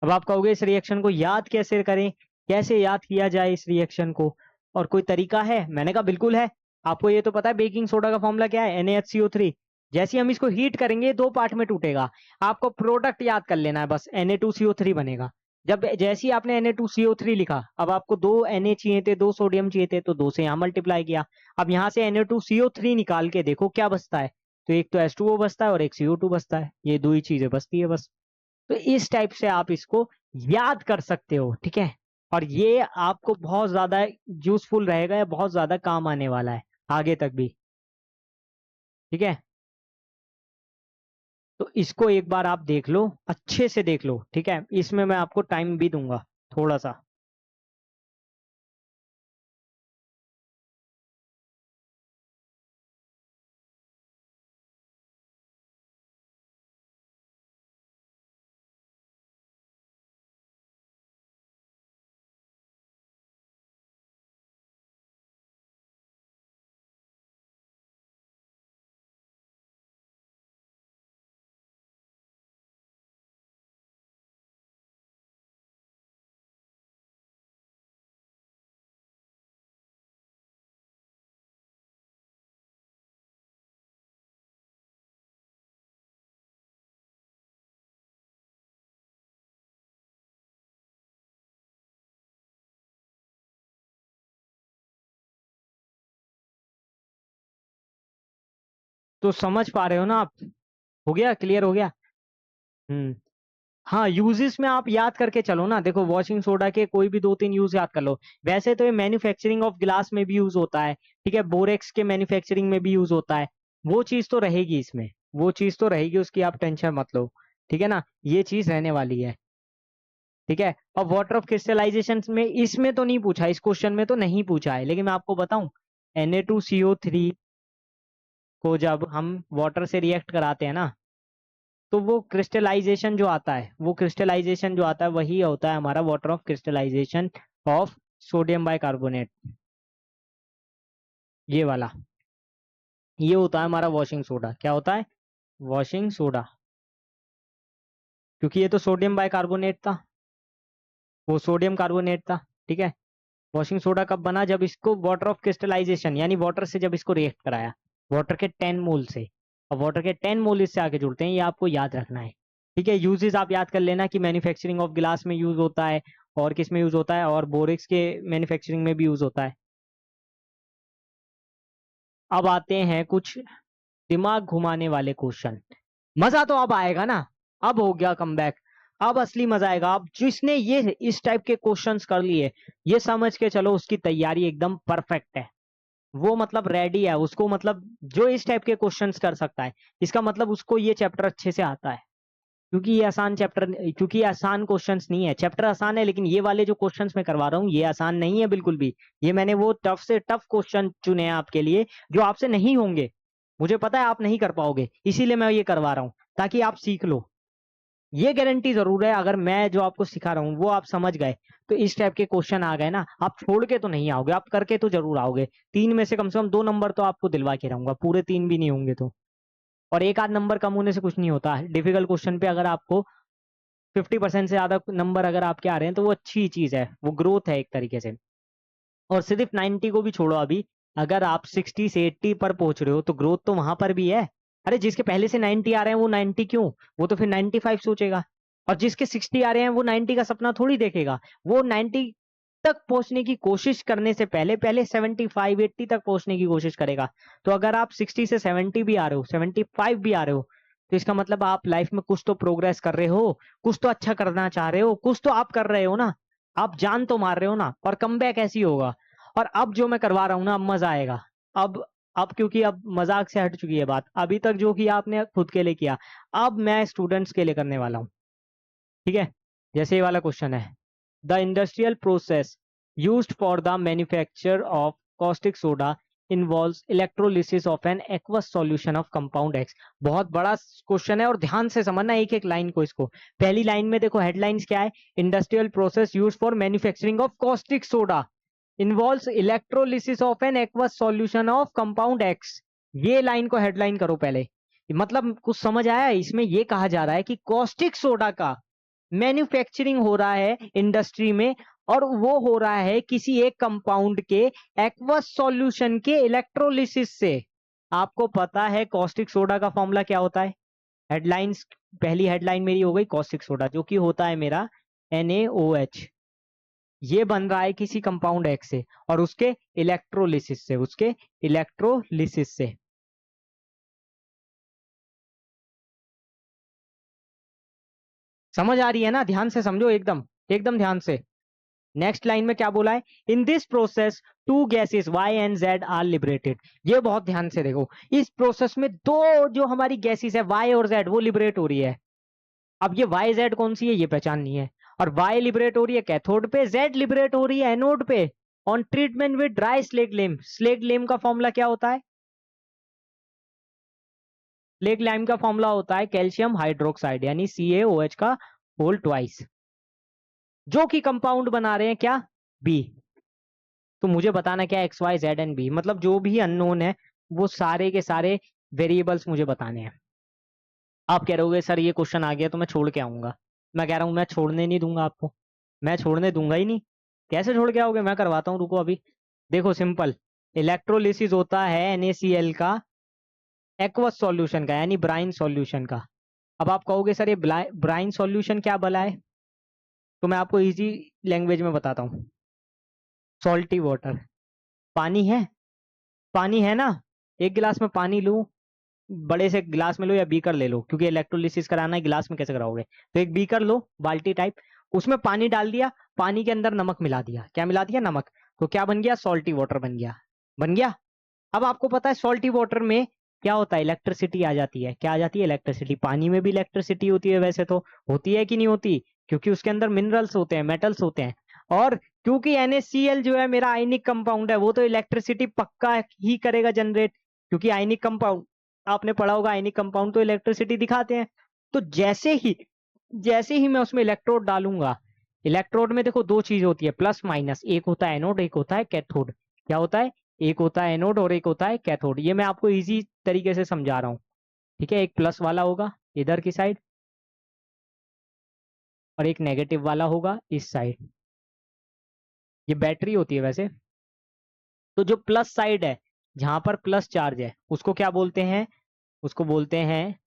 अब आप कहोगे इस रिएक्शन को याद कैसे करें, कैसे याद किया जाए इस रिएक्शन को, और कोई तरीका है? मैंने कहा बिल्कुल है। आपको ये तो पता है बेकिंग सोडा का फॉर्मूला क्या है, NaHCO3। जैसे ही हम इसको हीट करेंगे दो पार्ट में टूटेगा, आपको प्रोडक्ट याद कर लेना है बस, Na2CO3 बनेगा। जब जैसे ही आपने Na2CO3 लिखा, अब आपको दो Na चाहिए थे, दो सोडियम चाहिए थे, तो दो से यहाँ मल्टीप्लाई किया। अब यहाँ से Na2CO3 निकाल के देखो क्या बचता है, तो एक तो H2O बचता है और एक CO2 बचता है, ये दो ही चीजें बचती है बस। तो इस टाइप से आप इसको याद कर सकते हो, ठीक है। और ये आपको बहुत ज्यादा यूजफुल रहेगा, या बहुत ज्यादा काम आने वाला है आगे तक भी, ठीक है। तो इसको एक बार आप देख लो, अच्छे से देख लो, ठीक है। इसमें मैं आपको टाइम भी दूंगा थोड़ा सा। तो समझ पा रहे हो ना आप? हो गया, क्लियर हो गया? हम्म। हाँ, यूजेस में आप याद करके चलो ना। देखो, वॉशिंग सोडा के कोई भी दो तीन यूज याद कर लो। वैसे तो ये मैन्युफैक्चरिंग ऑफ ग्लास में भी यूज होता है, ठीक है, बोरेक्स के मैन्युफैक्चरिंग में भी यूज होता है। वो चीज तो रहेगी इसमें, वो चीज तो रहेगी, उसकी आप टेंशन मत लो, ठीक है ना। ये चीज रहने वाली है, ठीक है। और वाटर ऑफ क्रिस्टलाइजेशन में इसमें तो नहीं पूछा, इस क्वेश्चन में तो नहीं पूछा है, लेकिन मैं आपको बताऊं, Na2CO3 को जब हम वाटर से रिएक्ट कराते हैं ना, तो वो क्रिस्टलाइजेशन जो आता है, वो क्रिस्टलाइजेशन जो आता है वही होता है हमारा water of crystallisation of sodium bicarbonate, ये वाला। ये होता है हमारा वॉशिंग सोडा। क्या होता है? Washing soda. क्योंकि ये तो सोडियम बाइकार्बोनेट था, वो सोडियम कार्बोनेट था, ठीक है। वॉशिंग सोडा कब बना? जब इसको वाटर ऑफ क्रिस्टलाइजेशन यानी वाटर से जब इसको रिएक्ट कराया, वाटर के 10 मोल से। और वाटर के 10 मोल इससे आगे जुड़ते हैं, ये आपको याद रखना है, ठीक है। यूजेस आप याद कर लेना कि मैन्युफैक्चरिंग ऑफ गिलास में यूज होता है, और किस में यूज होता है, और बोरिक्स के मैन्युफैक्चरिंग में भी यूज होता है। अब आते हैं कुछ दिमाग घुमाने वाले क्वेश्चन। मजा तो अब आएगा ना, अब हो गया कमबैक, अब असली मजा आएगा। अब जिसने ये इस टाइप के क्वेश्चंस कर लिए, ये समझ के चलो उसकी तैयारी एकदम परफेक्ट है। वो मतलब रेडी है, उसको मतलब जो इस टाइप के क्वेश्चंस कर सकता है, इसका मतलब उसको ये चैप्टर अच्छे से आता है। क्योंकि ये आसान चैप्टर, क्योंकि ये आसान क्वेश्चंस नहीं है। चैप्टर आसान है, लेकिन ये वाले जो क्वेश्चंस मैं करवा रहा हूँ ये आसान नहीं है बिल्कुल भी। ये मैंने वो टफ से टफ क्वेश्चन चुने हैं आपके लिए, जो आपसे नहीं होंगे। मुझे पता है आप नहीं कर पाओगे, इसीलिए मैं ये करवा रहा हूँ, ताकि आप सीख लो। ये गारंटी जरूर है, अगर मैं जो आपको सिखा रहा हूँ वो आप समझ गए, तो इस टाइप के क्वेश्चन आ गए ना, आप छोड़ के तो नहीं आओगे, आप करके तो जरूर आओगे। तीन में से कम 2 नंबर तो आपको दिलवा के रहूंगा, पूरे तीन भी नहीं होंगे तो। और एक आध नंबर कम होने से कुछ नहीं होता। डिफिकल्ट क्वेश्चन पे अगर आपको 50% से ज्यादा नंबर अगर आपके आ रहे हैं, तो वो अच्छी चीज है, वो ग्रोथ है एक तरीके से। और सिर्फ 90 को भी छोड़ो, अभी अगर आप 60 से 80 पर पहुंच रहे हो, तो ग्रोथ तो वहां पर भी है। अरे जिसके पहले से 90 आ रहे हैं वो 90 क्यों, वो तो फिर 95 सोचेगा। और जिसके 60 आ रहे हैं वो 90 का सपना थोड़ी देखेगा, वो 90 तक पहुंचने की कोशिश करने से पहले पहले 75 80 तक पहुंचने की कोशिश करेगा। तो अगर आप 60 से 70 भी आ रहे हो, 75 भी आ रहे हो, तो इसका मतलब आप लाइफ में कुछ तो प्रोग्रेस कर रहे हो, कुछ तो अच्छा करना चाह रहे हो, कुछ तो आप कर रहे हो ना। आप जान तो मार रहे हो ना, और कमबैक ऐसी होगा। और अब जो मैं करवा रहा हूँ ना, अब मजा आएगा। अब क्योंकि अब मजाक से हट चुकी है बात, अभी तक जो किया आपने खुद के लिए किया, अब मैं स्टूडेंट्स के लिए करने वाला हूँ, ठीक है। जैसे ये वाला क्वेश्चन है, the industrial process used for the manufacture of caustic soda involves electrolysis of an aqueous solution of compound X। बहुत बड़ा क्वेश्चन है और ध्यान से समझना एक एक लाइन को। इसको पहली लाइन में देखो, हेडलाइंस क्या है, industrial process use for manufacturing of caustic soda involves electrolysis of an aqueous solution of compound x. ये लाइन को हेडलाइन करो पहले। मतलब कुछ समझ आया? इसमें ये कहा जा रहा है कि कॉस्टिक सोडा का मैन्युफैक्चरिंग हो रहा है इंडस्ट्री में, और वो हो रहा है किसी एक कंपाउंड के एक्वस सॉल्यूशन के इलेक्ट्रोलिसिस से। आपको पता है कॉस्टिक सोडा का फॉर्मूला क्या होता है? हेडलाइंस, पहली हेडलाइन मेरी हो गई कॉस्टिक सोडा, जो कि होता है मेरा NaOH। ये बन रहा है किसी कंपाउंड X से और उसके इलेक्ट्रोलिसिस से, उसके इलेक्ट्रोलिसिस से। समझ आ रही है ना? ध्यान से समझो, एकदम एकदम ध्यान से। नेक्स्ट लाइन में क्या बोला है? In this process two gases Y and Z are liberated. ये बहुत ध्यान से देखो, इस प्रोसेस में दो जो हमारी गैसेस है Y और Z वो लिबरेट हो रही है। अब ये Y Z कौन सी है ये पहचाननी है। और Y लिबरेट हो रही है कैथोड पे, Z लिबरेट हो रही है एनोड पे। On treatment with dry slaked lime, slaked lime का फॉर्मूला क्या होता है? स्लेग लेम का फॉर्मूला होता है कैल्शियम हाइड्रोक्साइड यानी CaOH का होल ट्वाइस, जो कि कंपाउंड बना रहे हैं क्या? B। तो मुझे बताना क्या? X Y Z and B, मतलब जो भी अननोन है वो सारे के सारे वेरिएबल्स मुझे बताने हैं। आप कह रहे हो सर ये क्वेश्चन आ गया तो मैं छोड़ के आऊंगा। मैं कह रहा हूं मैं छोड़ने नहीं दूंगा आपको, मैं छोड़ने दूंगा ही नहीं। कैसे छोड़ के आओगे? मैं करवाता हूँ, रुको अभी। देखो सिंपल, इलेक्ट्रोलिसिस होता है NaCl का एक्वस सॉल्यूशन का यानी ब्राइन सॉल्यूशन का। अब आप कहोगे सर ये ब्राइन सॉल्यूशन क्या भला है? तो मैं आपको इजी लैंग्वेज में बताता हूँ। सॉल्टी वाटर, पानी है, पानी है ना। एक गिलास में पानी लूं, बड़े से गिलास में लो या बीकर ले लो, क्योंकि इलेक्ट्रोलिसिस कराना है, गिलास में कैसे कराओगे? तो एक बीकर लो, बाल्टी टाइप, उसमें पानी डाल दिया, पानी के अंदर नमक मिला दिया। क्या मिला दिया? नमक। तो क्या बन गया? सॉल्टी वाटर बन गया। बन गया। अब आपको पता है सॉल्टी वाटर में क्या होता है? इलेक्ट्रिसिटी आ जाती है। क्या आ जाती है? इलेक्ट्रिसिटी। पानी में भी इलेक्ट्रिसिटी होती है वैसे तो, होती है कि नहीं होती? क्योंकि उसके अंदर मिनरल्स होते हैं, मेटल्स होते हैं। और क्योंकि NaCl जो है मेरा आयनिक कंपाउंड है, वो तो इलेक्ट्रिसिटी पक्का ही करेगा जनरेट, क्योंकि आयनिक कंपाउंड, आपने पढ़ा होगा आयनिक कंपाउंड तो इलेक्ट्रिसिटी दिखाते हैं। तो जैसे ही मैं उसमें इलेक्ट्रोड डालूंगा, इलेक्ट्रोड में देखो दो चीज होती है प्लस माइनस, एक होता है एनोड, एक होता है कैथोड। क्या होता है? एक होता है एनोड और एक होता है कैथोड। ये मैं आपको इजी तरीके से समझा रहा हूँ, ठीक है। एक प्लस वाला होगा इधर की साइड और एक नेगेटिव वाला होगा इस साइड। ये बैटरी होती है वैसे। तो जो प्लस साइड है, जहां पर प्लस चार्ज है, उसको क्या बोलते हैं? उसको बोलते हैं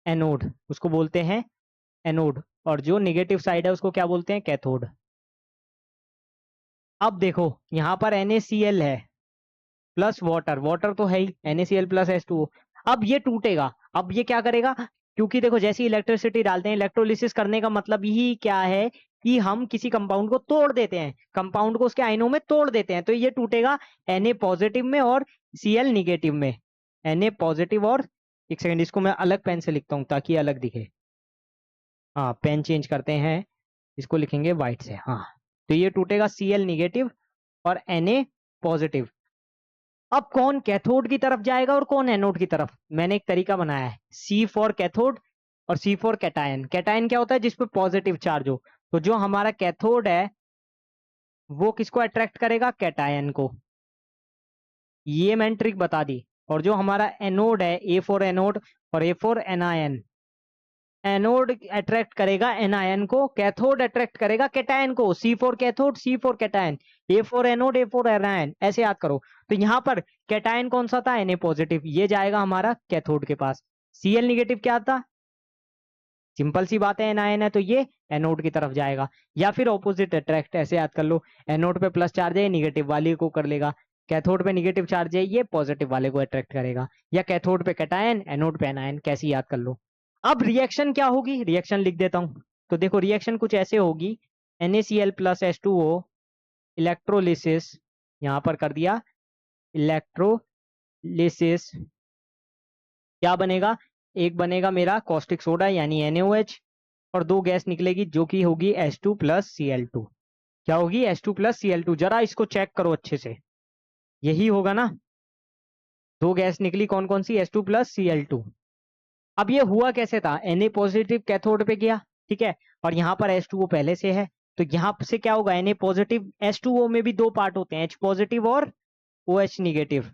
एनोड, उसको बोलते हैं एनोड। और जो नेगेटिव साइड है उसको क्या बोलते हैं? कैथोड। अब देखो यहां पर NaCl है प्लस वाटर, वाटर तो है ही, NaCl प्लस H2O। अब ये टूटेगा, अब ये क्या करेगा? क्योंकि देखो जैसे इलेक्ट्रिसिटी डालते हैं, इलेक्ट्रोलिसिस करने का मतलब ही क्या है कि हम किसी कंपाउंड को तोड़ देते हैं, कंपाउंड को उसके आयनों में तोड़ देते हैं। तो ये टूटेगा Na पॉजिटिव में और Cl निगेटिव में। Na पॉजिटिव और, एक सेकंड इसको मैं अलग पेन से लिखता हूं ताकि अलग दिखे। हाँ पेन चेंज करते हैं, इसको लिखेंगे व्हाइट से। हाँ, तो ये टूटेगा Cl निगेटिव और Na पॉजिटिव। अब कौन कैथोड की तरफ जाएगा और कौन एनोड की तरफ? मैंने एक तरीका बनाया है, C फॉर कैथोड और C फॉर कैटायन। कैटायन क्या होता है? जिसपे पॉजिटिव चार्ज हो। तो जो हमारा कैथोड है वो किसको अट्रैक्ट करेगा? कैटायन को। ये मैंने ट्रिक बता दी। और जो हमारा एनोड है, A फॉर एनोड और A for anion, anode attract करेगा एनायन को, कैथोड अट्रैक्ट करेगा कैटायन को। C for cathode, C for cation, A for anode, A for anion, ऐसे याद करो। तो यहां पर कैटायन कौन सा था? Na पॉजिटिव, ये जाएगा हमारा कैथोड के पास। Cl निगेटिव क्या था? सिंपल सी बात है, एनायन है तो ये एनोड की तरफ जाएगा। या फिर ऑपोजिट अट्रैक्ट, ऐसे याद कर लो, एनोड पे प्लस चार्ज है, निगेटिव वाले को कर लेगा। कैथोड पे निगेटिव चार्ज है, ये पॉजिटिव वाले को अट्रैक्ट करेगा। या कैथोड पे कैटायन, एनोड पे एनायन, कैसी याद कर लो। अब रिएक्शन क्या होगी? रिएक्शन लिख देता हूं। तो देखो रिएक्शन कुछ ऐसे होगी, NaCl प्लस H2O इलेक्ट्रोलिसिस, यहां पर कर दिया इलेक्ट्रोलिसिस, क्या बनेगा? एक बनेगा मेरा कॉस्टिक सोडा यानी NaOH, और दो गैस निकलेगी जो कि होगी H2 प्लस Cl2। क्या होगी, H2 प्लस Cl2। जरा इसको चेक करो अच्छे से, यही होगा ना। दो गैस निकली कौन कौन सी, H2 प्लस Cl2। अब ये हुआ कैसे था, Na पॉजिटिव कैथोड पे गया, ठीक है, और यहाँ पर H2O पहले से है, तो यहाँ से क्या होगा, Na पॉजिटिव, H2O में भी दो पार्ट होते हैं, H पॉजिटिव और OH निगेटिव।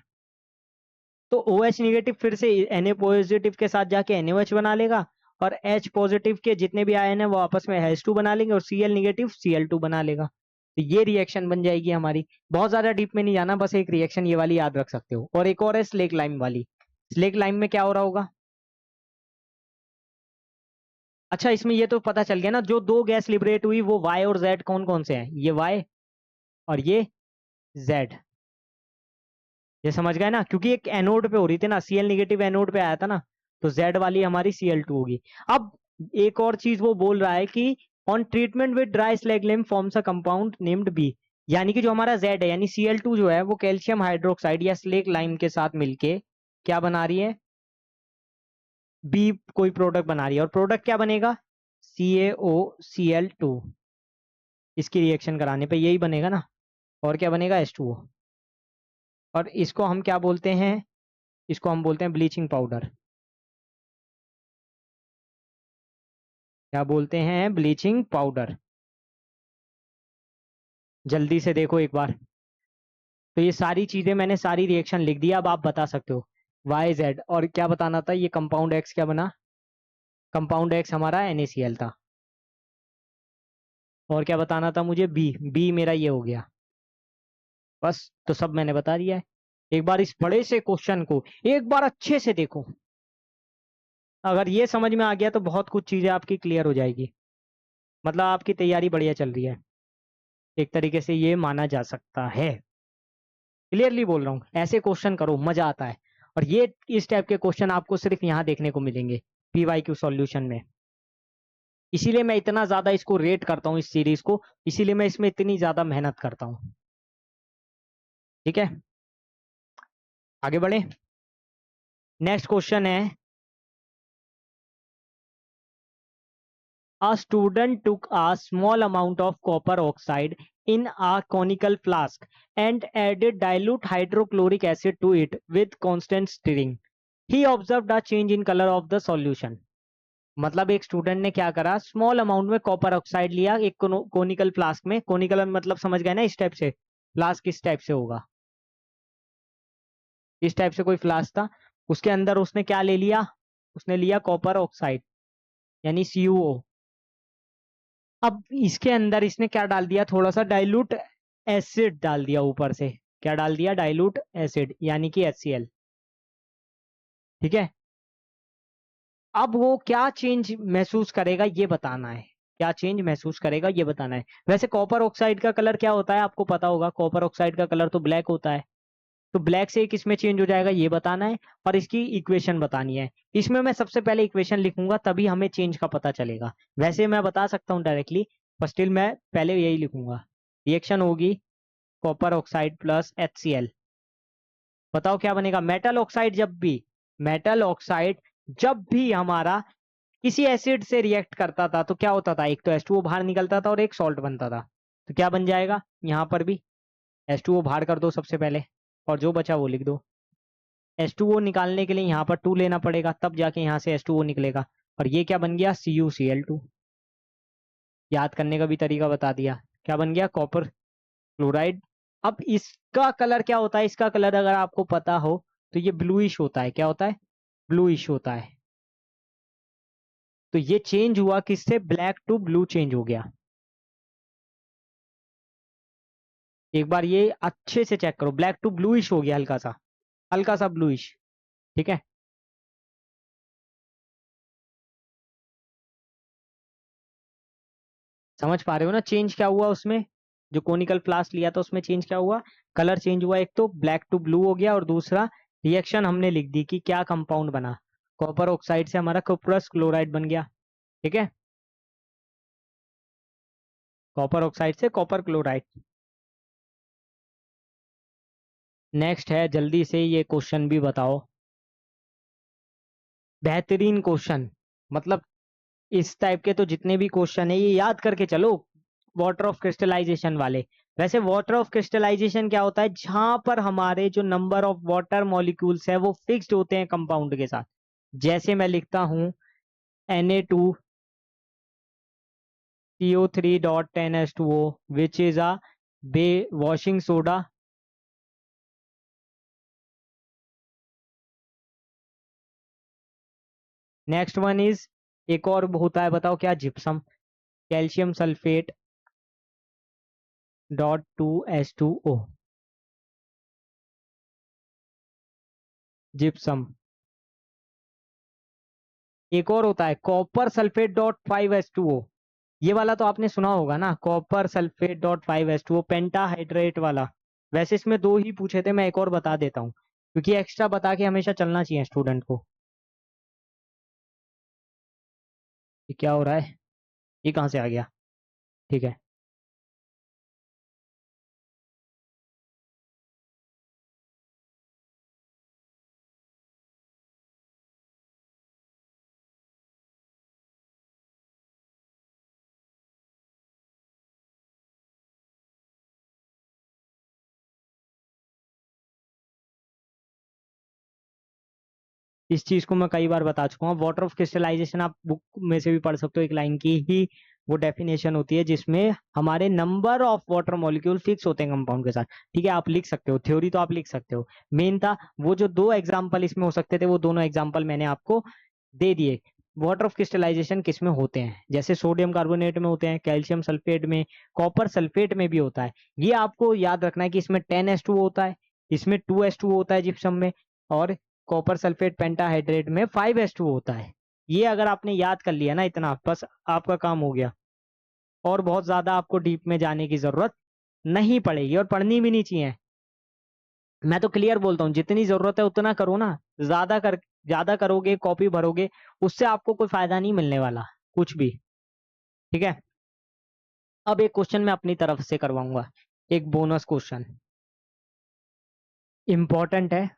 तो OH निगेटिव फिर से Na पॉजिटिव के साथ जाके NaOH बना लेगा, और H पॉजिटिव के जितने भी आयन है वो आपस में H2 बना लेंगे, और Cl निगेटिव Cl2 बना लेगा। तो ये रिएक्शन बन जाएगी हमारी। बहुत ज्यादा डीप में नहीं जाना, बस एक रिएक्शन ये वाली याद रख सकते हो। और एक और है स्लेक लाइम वाली। स्लेक लाइम में क्या हो रहा होगा, अच्छा इसमें ये तो पता चल गया ना, जो दो गैस लिबरेट हुई वो Y और Z कौन कौन से हैं, ये Y और ये Z। ये समझ गए ना, क्योंकि एक एनोड पे हो रही थी ना, Cl निगेटिव एनोड पे आया था ना, तो Z वाली हमारी Cl2 होगी। अब एक और चीज वो बोल रहा है कि on treatment with dry slaked lime forms a compound named B. यानी कि जो हमारा Z है यानी Cl2 जो है वो कैल्शियम हाइड्रोक्साइड या स्लेक लाइम के साथ मिलके क्या बना रही है, बी कोई प्रोडक्ट बना रही है, और प्रोडक्ट क्या बनेगा, CaOCl2। इसकी रिएक्शन कराने पे यही बनेगा ना, और क्या बनेगा, H2O। और इसको हम क्या बोलते हैं, इसको हम बोलते हैं ब्लीचिंग पाउडर। क्या बोलते हैं, ब्लीचिंग पाउडर। जल्दी से देखो एक बार। तो ये सारी चीजें मैंने सारी रिएक्शन लिख दिया, अब आप बता सकते हो वाई जेड। और क्या बताना था, ये कंपाउंड एक्स क्या बना, कंपाउंड एक्स हमारा NaCl था। और क्या बताना था मुझे, बी, बी मेरा ये हो गया। बस, तो सब मैंने बता दिया है। एक बार इस बड़े से क्वेश्चन को एक बार अच्छे से देखो, अगर ये समझ में आ गया तो बहुत कुछ चीजें आपकी क्लियर हो जाएगी। मतलब आपकी तैयारी बढ़िया चल रही है, एक तरीके से ये माना जा सकता है। क्लियरली बोल रहा हूँ, ऐसे क्वेश्चन करो, मजा आता है। और ये इस टाइप के क्वेश्चन आपको सिर्फ यहाँ देखने को मिलेंगे PYQ सॉल्यूशन में। इसीलिए मैं इतना ज्यादा इसको रेट करता हूँ, इस सीरीज को, इसीलिए मैं इसमें इतनी ज्यादा मेहनत करता हूँ। ठीक है, आगे बढ़े। नेक्स्ट क्वेश्चन है, a student took a small amount of copper oxide in a conical flask and added dilute hydrochloric acid to it with constant stirring. He observed a change in color of the solution. मतलब एक स्टूडेंट ने क्या करा, स्मॉल अमाउंट में कॉपर ऑक्साइड लिया एक कोनिकल फ्लास्क में, कोनिकल मतलब समझ गए ना, इस टाइप से फ्लास्क इस टाइप से होगा, इस टाइप से कोई फ्लास्क था, उसके अंदर उसने क्या ले लिया, उसने लिया कॉपर ऑक्साइड यानी CuO। अब इसके अंदर इसने क्या डाल दिया, थोड़ा सा डाइल्यूट एसिड डाल दिया ऊपर से। क्या डाल दिया, डाइल्यूट एसिड यानी कि HCl। ठीक है, अब वो क्या चेंज महसूस करेगा ये बताना है, क्या चेंज महसूस करेगा ये बताना है। वैसे कॉपर ऑक्साइड का कलर क्या होता है आपको पता होगा, कॉपर ऑक्साइड का कलर तो ब्लैक होता है, तो ब्लैक से किसमें चेंज हो जाएगा ये बताना है, और इसकी इक्वेशन बतानी है। इसमें मैं सबसे पहले इक्वेशन लिखूंगा तभी हमें चेंज का पता चलेगा। वैसे मैं बता सकता हूँ डायरेक्टली, पर स्टिल मैं पहले यही लिखूंगा। रिएक्शन होगी कॉपर ऑक्साइड प्लस HCl। बताओ क्या बनेगा, मेटल ऑक्साइड जब भी, मेटल ऑक्साइड जब भी हमारा किसी एसिड से रिएक्ट करता था तो क्या होता था, एक तो H2O बाहर निकलता था और एक सॉल्ट बनता था। तो क्या बन जाएगा, यहाँ पर भी H2O बाहर कर दो सबसे पहले, और जो बचा वो लिख दो। H2O निकालने के लिए यहाँ पर 2 लेना पड़ेगा, तब जाके यहाँ से H2O निकलेगा। और ये क्या बन गया, CuCl2। याद करने का भी तरीका बता दिया, क्या बन गया, कॉपर क्लोराइड। अब इसका कलर क्या होता है, इसका कलर अगर आपको पता हो तो ये ब्लूइश होता है, क्या होता है, ब्लूइश होता है। तो ये चेंज हुआ किससे, ब्लैक टू ब्लू चेंज हो गया। एक बार ये अच्छे से चेक करो, ब्लैक टू ब्लूइश हो गया, हल्का सा ब्लूइश। ठीक है, समझ पा रहे हो ना चेंज क्या हुआ उसमें, जो कोनिकल फ्लास्क लिया था उसमें चेंज क्या हुआ, कलर चेंज हुआ, एक तो ब्लैक टू ब्लू हो गया, और दूसरा रिएक्शन हमने लिख दी कि क्या कंपाउंड बना, कॉपर ऑक्साइड से हमारा कॉपरस क्लोराइड बन गया। ठीक है, कॉपर ऑक्साइड से कॉपर क्लोराइड। नेक्स्ट है, जल्दी से ये क्वेश्चन भी बताओ, बेहतरीन क्वेश्चन। मतलब इस टाइप के तो जितने भी क्वेश्चन है ये याद करके चलो, वाटर ऑफ क्रिस्टलाइजेशन वाले। वैसे वाटर ऑफ क्रिस्टलाइजेशन क्या होता है, जहां पर हमारे जो नंबर ऑफ वाटर मॉलिक्यूल्स है वो फिक्स्ड होते हैं कंपाउंड के साथ। जैसे मैं लिखता हूं Na2CO3.10H2O which is a washing soda। Next one is, एक और होता है, बताओ क्या, gypsum. Calcium sulphate .2H2O, gypsum. एक और होता है कॉपर सल्फेट .5H2O। ये वाला तो आपने सुना होगा ना, कॉपर सल्फेट .5H2O, पेंटाहाइड्रेट वाला। वैसे इसमें दो ही पूछे थे, मैं एक और बता देता हूँ क्योंकि एक्स्ट्रा बता के हमेशा चलना चाहिए स्टूडेंट को। ये क्या हो रहा है, ये कहाँ से आ गया, ठीक है। इस चीज को मैं कई बार बता चुका हूँ। वाटर ऑफ क्रिस्टलाइजेशन आप बुक में से भी पढ़ सकते हो, एक लाइन की ही वो डेफिनेशन होती है जिसमें हमारे number of water molecule fix होते हैं कंपाउंड के साथ। ठीक है, आप लिख सकते हो, थ्योरी तो आप लिख सकते हो। मेन था वो जो दो एग्जाम्पल इसमें हो सकते थे, वो दोनों एग्जाम्पल मैंने आपको दे दिए। वाटर ऑफ क्रिस्टलाइजेशन किस में होते हैं, जैसे सोडियम कार्बोनेट में होते हैं, कैल्शियम सल्फेट में, कॉपर सल्फेट में भी होता है। ये आपको याद रखना है कि इसमें 10H2O होता है, इसमें 2H2O होता है जिप्सम में, और कॉपर सल्फेट पेंटाहाइड्रेट में 5H2O होता है। ये अगर आपने याद कर लिया ना इतना, बस आपका काम हो गया। और बहुत ज्यादा आपको डीप में जाने की जरूरत नहीं पड़ेगी, और पढ़नी भी नहीं चाहिए। मैं तो क्लियर बोलता हूँ, जितनी जरूरत है उतना करो ना। ज्यादा करोगे, कॉपी भरोगे, उससे आपको कोई फायदा नहीं मिलने वाला, कुछ भी। ठीक है, अब एक क्वेश्चन मैं अपनी तरफ से करवाऊंगा, एक बोनस क्वेश्चन, इंपॉर्टेंट है,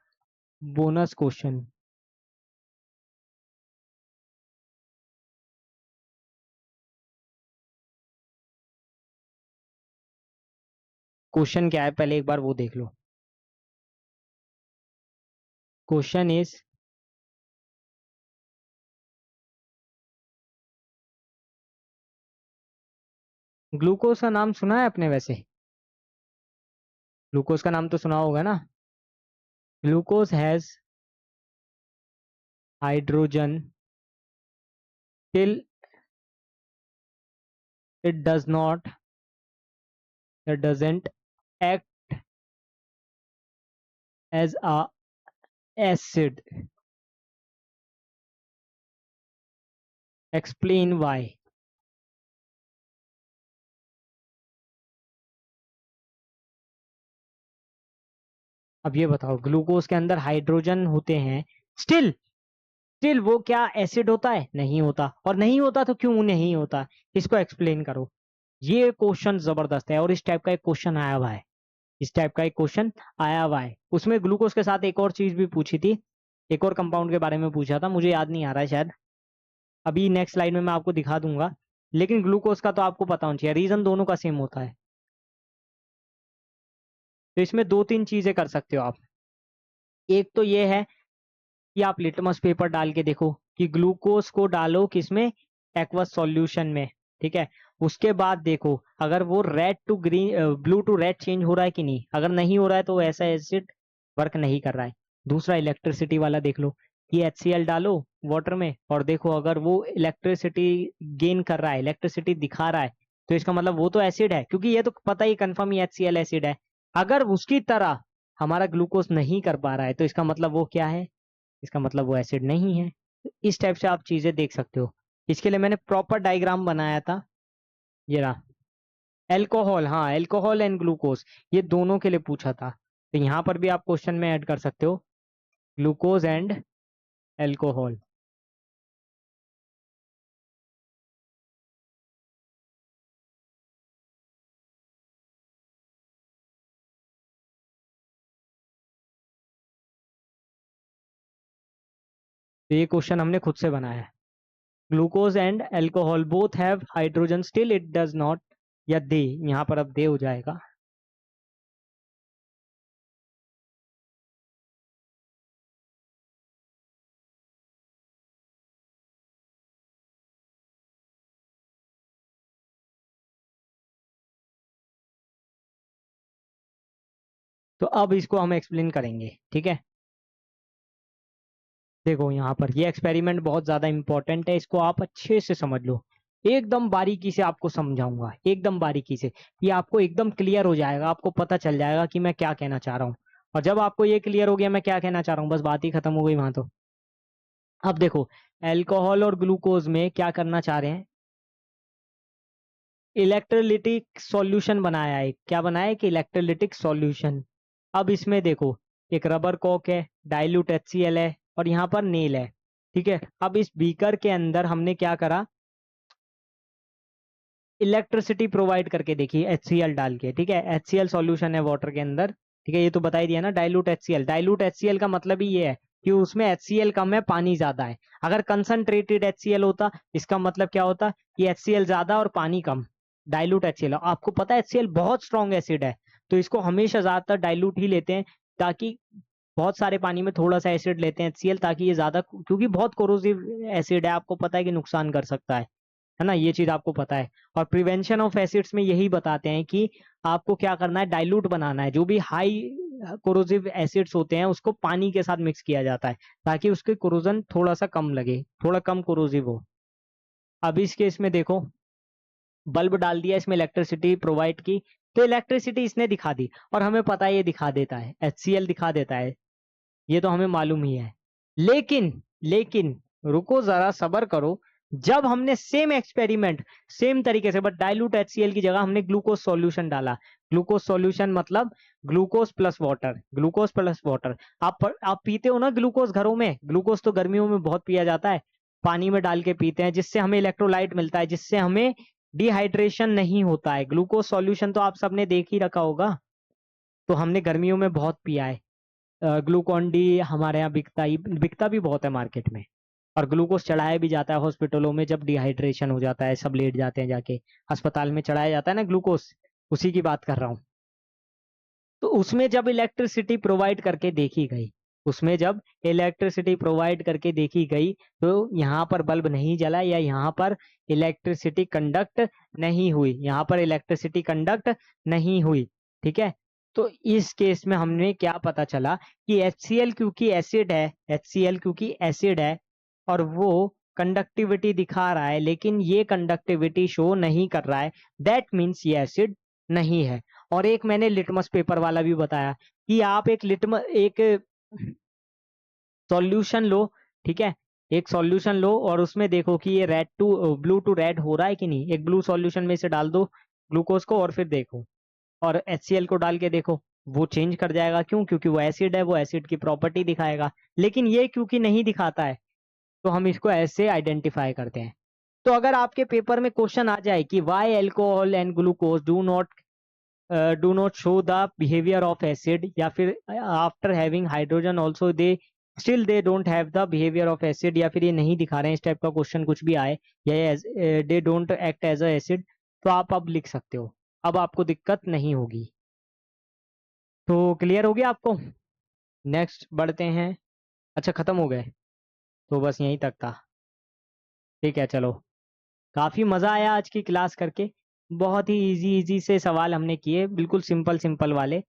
बोनस क्वेश्चन। क्वेश्चन क्या है पहले एक बार वो देख लो। क्वेश्चन इज, ग्लूकोज का नाम सुना है आपने वैसे? ग्लूकोज का नाम तो सुना होगा ना। Glucose has hydrogen till it does not, it doesn't act as a acid, explain why। अब ये बताओ, ग्लूकोज के अंदर हाइड्रोजन होते हैं, स्टिल स्टिल वो क्या एसिड होता है? नहीं होता। और नहीं होता तो क्यों नहीं होता, इसको एक्सप्लेन करो। ये क्वेश्चन जबरदस्त है, और इस टाइप का एक क्वेश्चन आया हुआ है, इस टाइप का एक क्वेश्चन आया हुआ है। उसमें ग्लूकोज के साथ एक और चीज भी पूछी थी, एक और कंपाउंड के बारे में पूछा था, मुझे याद नहीं आ रहा है शायद, अभी नेक्स्ट स्लाइड में मैं आपको दिखा दूंगा। लेकिन ग्लूकोज का तो आपको पता होना चाहिए, रीजन दोनों का सेम होता है। तो इसमें दो तीन चीजें कर सकते हो आप। एक तो ये है कि आप लिटमस पेपर डाल के देखो कि ग्लूकोज को डालो किसमें, एक्वस सॉल्यूशन में। ठीक है, उसके बाद देखो अगर वो red to green, blue to red change हो रहा है कि नहीं। अगर नहीं हो रहा है तो ऐसा एसिड वर्क नहीं कर रहा है। दूसरा इलेक्ट्रिसिटी वाला देख लो कि HCl डालो वाटर में, और देखो अगर वो इलेक्ट्रिसिटी गेन कर रहा है, इलेक्ट्रिसिटी दिखा रहा है, तो इसका मतलब वो तो एसिड है, क्योंकि ये तो पता ही कंफर्म ही HCl एसिड है। अगर उसकी तरह हमारा ग्लूकोज नहीं कर पा रहा है, तो इसका मतलब वो क्या है, इसका मतलब वो एसिड नहीं है। इस टाइप से आप चीजें देख सकते हो। इसके लिए मैंने प्रॉपर डायग्राम बनाया था, ये रहा। एल्कोहल, हाँ, एल्कोहल एंड ग्लूकोज, ये दोनों के लिए पूछा था, तो यहाँ पर भी आप क्वेश्चन में ऐड कर सकते हो, ग्लूकोज एंड एल्कोहल। तो ये क्वेश्चन हमने खुद से बनाया है। Glucose and alcohol both have hydrogen, still it does not या दे, यहाँ पर अब दे हो जाएगा। तो अब इसको हम एक्सप्लेन करेंगे, ठीक है। देखो यहाँ पर ये एक्सपेरिमेंट बहुत ज्यादा इंपॉर्टेंट है, इसको आप अच्छे से समझ लो। एकदम बारीकी से आपको समझाऊंगा, एकदम बारीकी से। ये आपको एकदम क्लियर हो जाएगा, आपको पता चल जाएगा कि मैं क्या कहना चाह रहा हूँ। और जब आपको ये क्लियर हो गया मैं क्या कहना चाह रहा हूँ, बस बात ही खत्म हो गई वहां तो। अब देखो, अल्कोहल और ग्लूकोज में क्या करना चाह रहे हैं, इलेक्ट्रोलिटिक सॉल्यूशन बनाया है। क्या बनाया है कि इलेक्ट्रोलिटिक सॉल्यूशन। अब इसमें देखो, एक रबर कॉक है, डाइल्यूट HCl है, और यहाँ पर नेल है, ठीक है। अब इस बीकर के अंदर हमने क्या करा, इलेक्ट्रिसिटी प्रोवाइड करके देखी HCl डाल के, ठीक है। HCl सॉल्यूशन है वाटर के अंदर, ठीक है। ये तो बता ही दिया ना, डाइल्यूट HCl। डाइल्यूट HCl का मतलब ही ये है कि उसमें HCl कम है, पानी ज्यादा है। अगर कंसंट्रेटेड HCl होता, इसका मतलब क्या होता कि HCl ज्यादा और पानी कम। डाइल्यूट HCl, आपको पता है HCl बहुत स्ट्रॉन्ग एसिड है, तो इसको हमेशा ज्यादातर डाइल्यूट ही लेते हैं, ताकि बहुत सारे पानी में थोड़ा सा एसिड लेते हैं HCl, ताकि ये ज्यादा, क्योंकि बहुत कोरोसिव एसिड है, आपको पता है कि नुकसान कर सकता है ना, ये चीज आपको पता है। और प्रिवेंशन ऑफ एसिड्स में यही बताते हैं कि आपको क्या करना है, डाइल्यूट बनाना है। जो भी हाई कोरोसिव एसिड्स होते हैं उसको पानी के साथ मिक्स किया जाता है, ताकि उसके कोरोजन थोड़ा सा कम लगे, थोड़ा कम कोरोसिव हो। अब इस केस में देखो, बल्ब डाल दिया, इसमें इलेक्ट्रिसिटी प्रोवाइड की, तो इलेक्ट्रिसिटी इसने दिखा दी, और हमें पता है ये दिखा देता है, HCl दिखा देता है, ये तो हमें मालूम ही है। लेकिन लेकिन रुको जरा, सब्र करो। जब हमने सेम एक्सपेरिमेंट, सेम तरीके से, बट डाइल्यूट HCl की जगह हमने ग्लूकोज सॉल्यूशन डाला। ग्लूकोज सॉल्यूशन मतलब glucose plus water, glucose plus water. आप पीते हो ना ग्लूकोज घरों में, ग्लूकोज तो गर्मियों में बहुत पिया जाता है, पानी में डाल के पीते हैं, जिससे हमें इलेक्ट्रोलाइट मिलता है, जिससे हमें डिहाइड्रेशन नहीं होता है। ग्लूकोज सॉल्यूशन तो आप सबने देख ही रखा होगा, तो हमने गर्मियों में बहुत पिया है। ग्लूकॉन डी हमारे यहाँ बिकता भी बहुत है मार्केट में। और ग्लूकोज चढ़ाया भी जाता है हॉस्पिटलों में, जब डिहाइड्रेशन हो जाता है, सब लेट जाते हैं जाके अस्पताल में, चढ़ाया जाता है ना ग्लूकोज, उसी की बात कर रहा हूँ। तो उसमें जब इलेक्ट्रिसिटी प्रोवाइड करके देखी गई, उसमें जब इलेक्ट्रिसिटी प्रोवाइड करके देखी गई, तो यहाँ पर बल्ब नहीं जला, या यहाँ पर इलेक्ट्रिसिटी कंडक्ट नहीं हुई, यहाँ पर इलेक्ट्रिसिटी कंडक्ट नहीं हुई, ठीक है। तो इस केस में हमने क्या पता चला कि HCl क्योंकि एसिड है, HCl क्योंकि एसिड है, और वो कंडक्टिविटी दिखा रहा है, लेकिन ये कंडक्टिविटी शो नहीं कर रहा है, दैट मीन्स ये एसिड नहीं है। और एक मैंने लिटमस पेपर वाला भी बताया कि आप एक सॉल्यूशन लो, ठीक है। एक सॉल्यूशन लो और उसमें देखो कि ये red to blue to red हो रहा है कि नहीं। एक ब्लू सॉल्यूशन में से डाल दो ग्लूकोज को, और फिर देखो, और HCl को डाल के देखो, वो चेंज कर जाएगा। क्यों? क्योंकि वो एसिड है, वो एसिड की प्रॉपर्टी दिखाएगा। लेकिन ये क्योंकि नहीं दिखाता है, तो हम इसको ऐसे आइडेंटिफाई करते हैं। तो अगर आपके पेपर में क्वेश्चन आ जाए कि why alcohol and glucose do not show the behaviour of acid, या फिर after having hydrogen also they still they don't have the behaviour of acid, या फिर ये नहीं दिखा रहे हैं, इस टाइप का क्वेश्चन कुछ भी आए, या they don't act as a acid, तो आप अब लिख सकते हो, अब आपको दिक्कत नहीं होगी। तो क्लियर हो गया आपको? नेक्स्ट बढ़ते हैं। अच्छा, खत्म हो गए, तो बस यहीं तक था, ठीक है। चलो, काफी मजा आया आज की क्लास करके। बहुत ही इजी इजी से सवाल हमने किए, बिल्कुल सिंपल सिंपल वाले,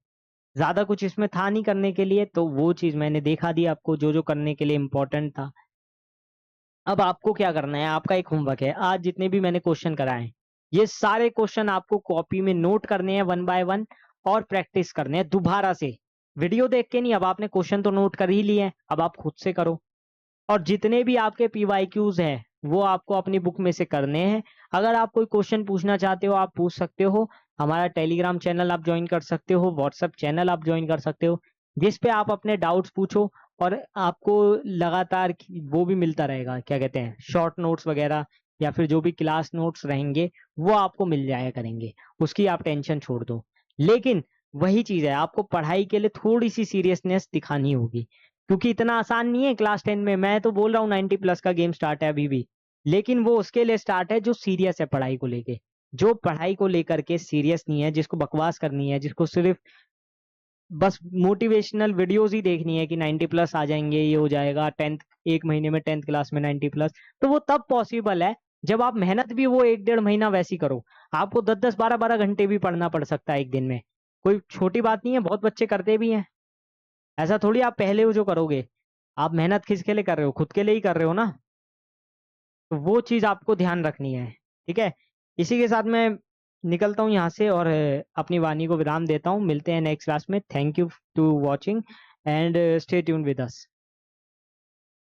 ज्यादा कुछ इसमें था नहीं करने के लिए, तो वो चीज मैंने देखा दी आपको, जो जो करने के लिए इम्पोर्टेंट था। अब आपको क्या करना है, आपका एक होमवर्क है, आज जितने भी मैंने क्वेश्चन कराए हैं, ये सारे क्वेश्चन आपको कॉपी में नोट करने हैं, 1 बाय 1, और प्रैक्टिस करने हैं दोबारा से, वीडियो देख के नहीं। अब आपने क्वेश्चन तो नोट कर ही लिए हैं, अब आप खुद से करो। और जितने भी आपके PYQs हैं वो आपको अपनी बुक में से करने हैं। अगर आप कोई क्वेश्चन पूछना चाहते हो, आप पूछ सकते हो। हमारा टेलीग्राम चैनल आप ज्वाइन कर सकते हो, व्हाट्सएप चैनल आप ज्वाइन कर सकते हो, जिस पे आप अपने डाउट्स पूछो, और आपको लगातार वो भी मिलता रहेगा, क्या कहते हैं, शॉर्ट नोट्स वगैरह, या फिर जो भी क्लास नोट्स रहेंगे वो आपको मिल जाया करेंगे, उसकी आप टेंशन छोड़ दो। लेकिन वही चीज है, आपको पढ़ाई के लिए थोड़ी सी सीरियसनेस दिखानी होगी, क्योंकि इतना आसान नहीं है क्लास 10 में। मैं तो बोल रहा हूँ 90+ का गेम स्टार्ट है अभी भी, लेकिन वो उसके लिए स्टार्ट है जो सीरियस है पढ़ाई को लेके, जो पढ़ाई को लेकर के सीरियस नहीं है, जिसको बकवास करनी है, जिसको सिर्फ बस मोटिवेशनल वीडियोस ही देखनी है कि 90 प्लस आ जाएंगे, ये हो जाएगा 10th, एक महीने में 10th क्लास में 90 प्लस, तो वो तब पॉसिबल है जब आप मेहनत भी वो 1-1.5 महीना वैसी करो। आपको 10-10 12-12 घंटे भी पढ़ना पड़ सकता है एक दिन में, कोई छोटी बात नहीं है, बहुत बच्चे करते भी हैं। ऐसा थोड़ी आप पहले वो जो करोगे, आप मेहनत किसके लिए कर रहे हो, खुद के लिए ही कर रहे हो ना। तो वो चीज आपको ध्यान रखनी है, ठीक है। इसी के साथ मैं निकलता हूँ यहाँ से और अपनी वाणी को विराम देता हूँ। मिलते हैं नेक्स्ट क्लास में। Thank you to watching and stay tuned with us.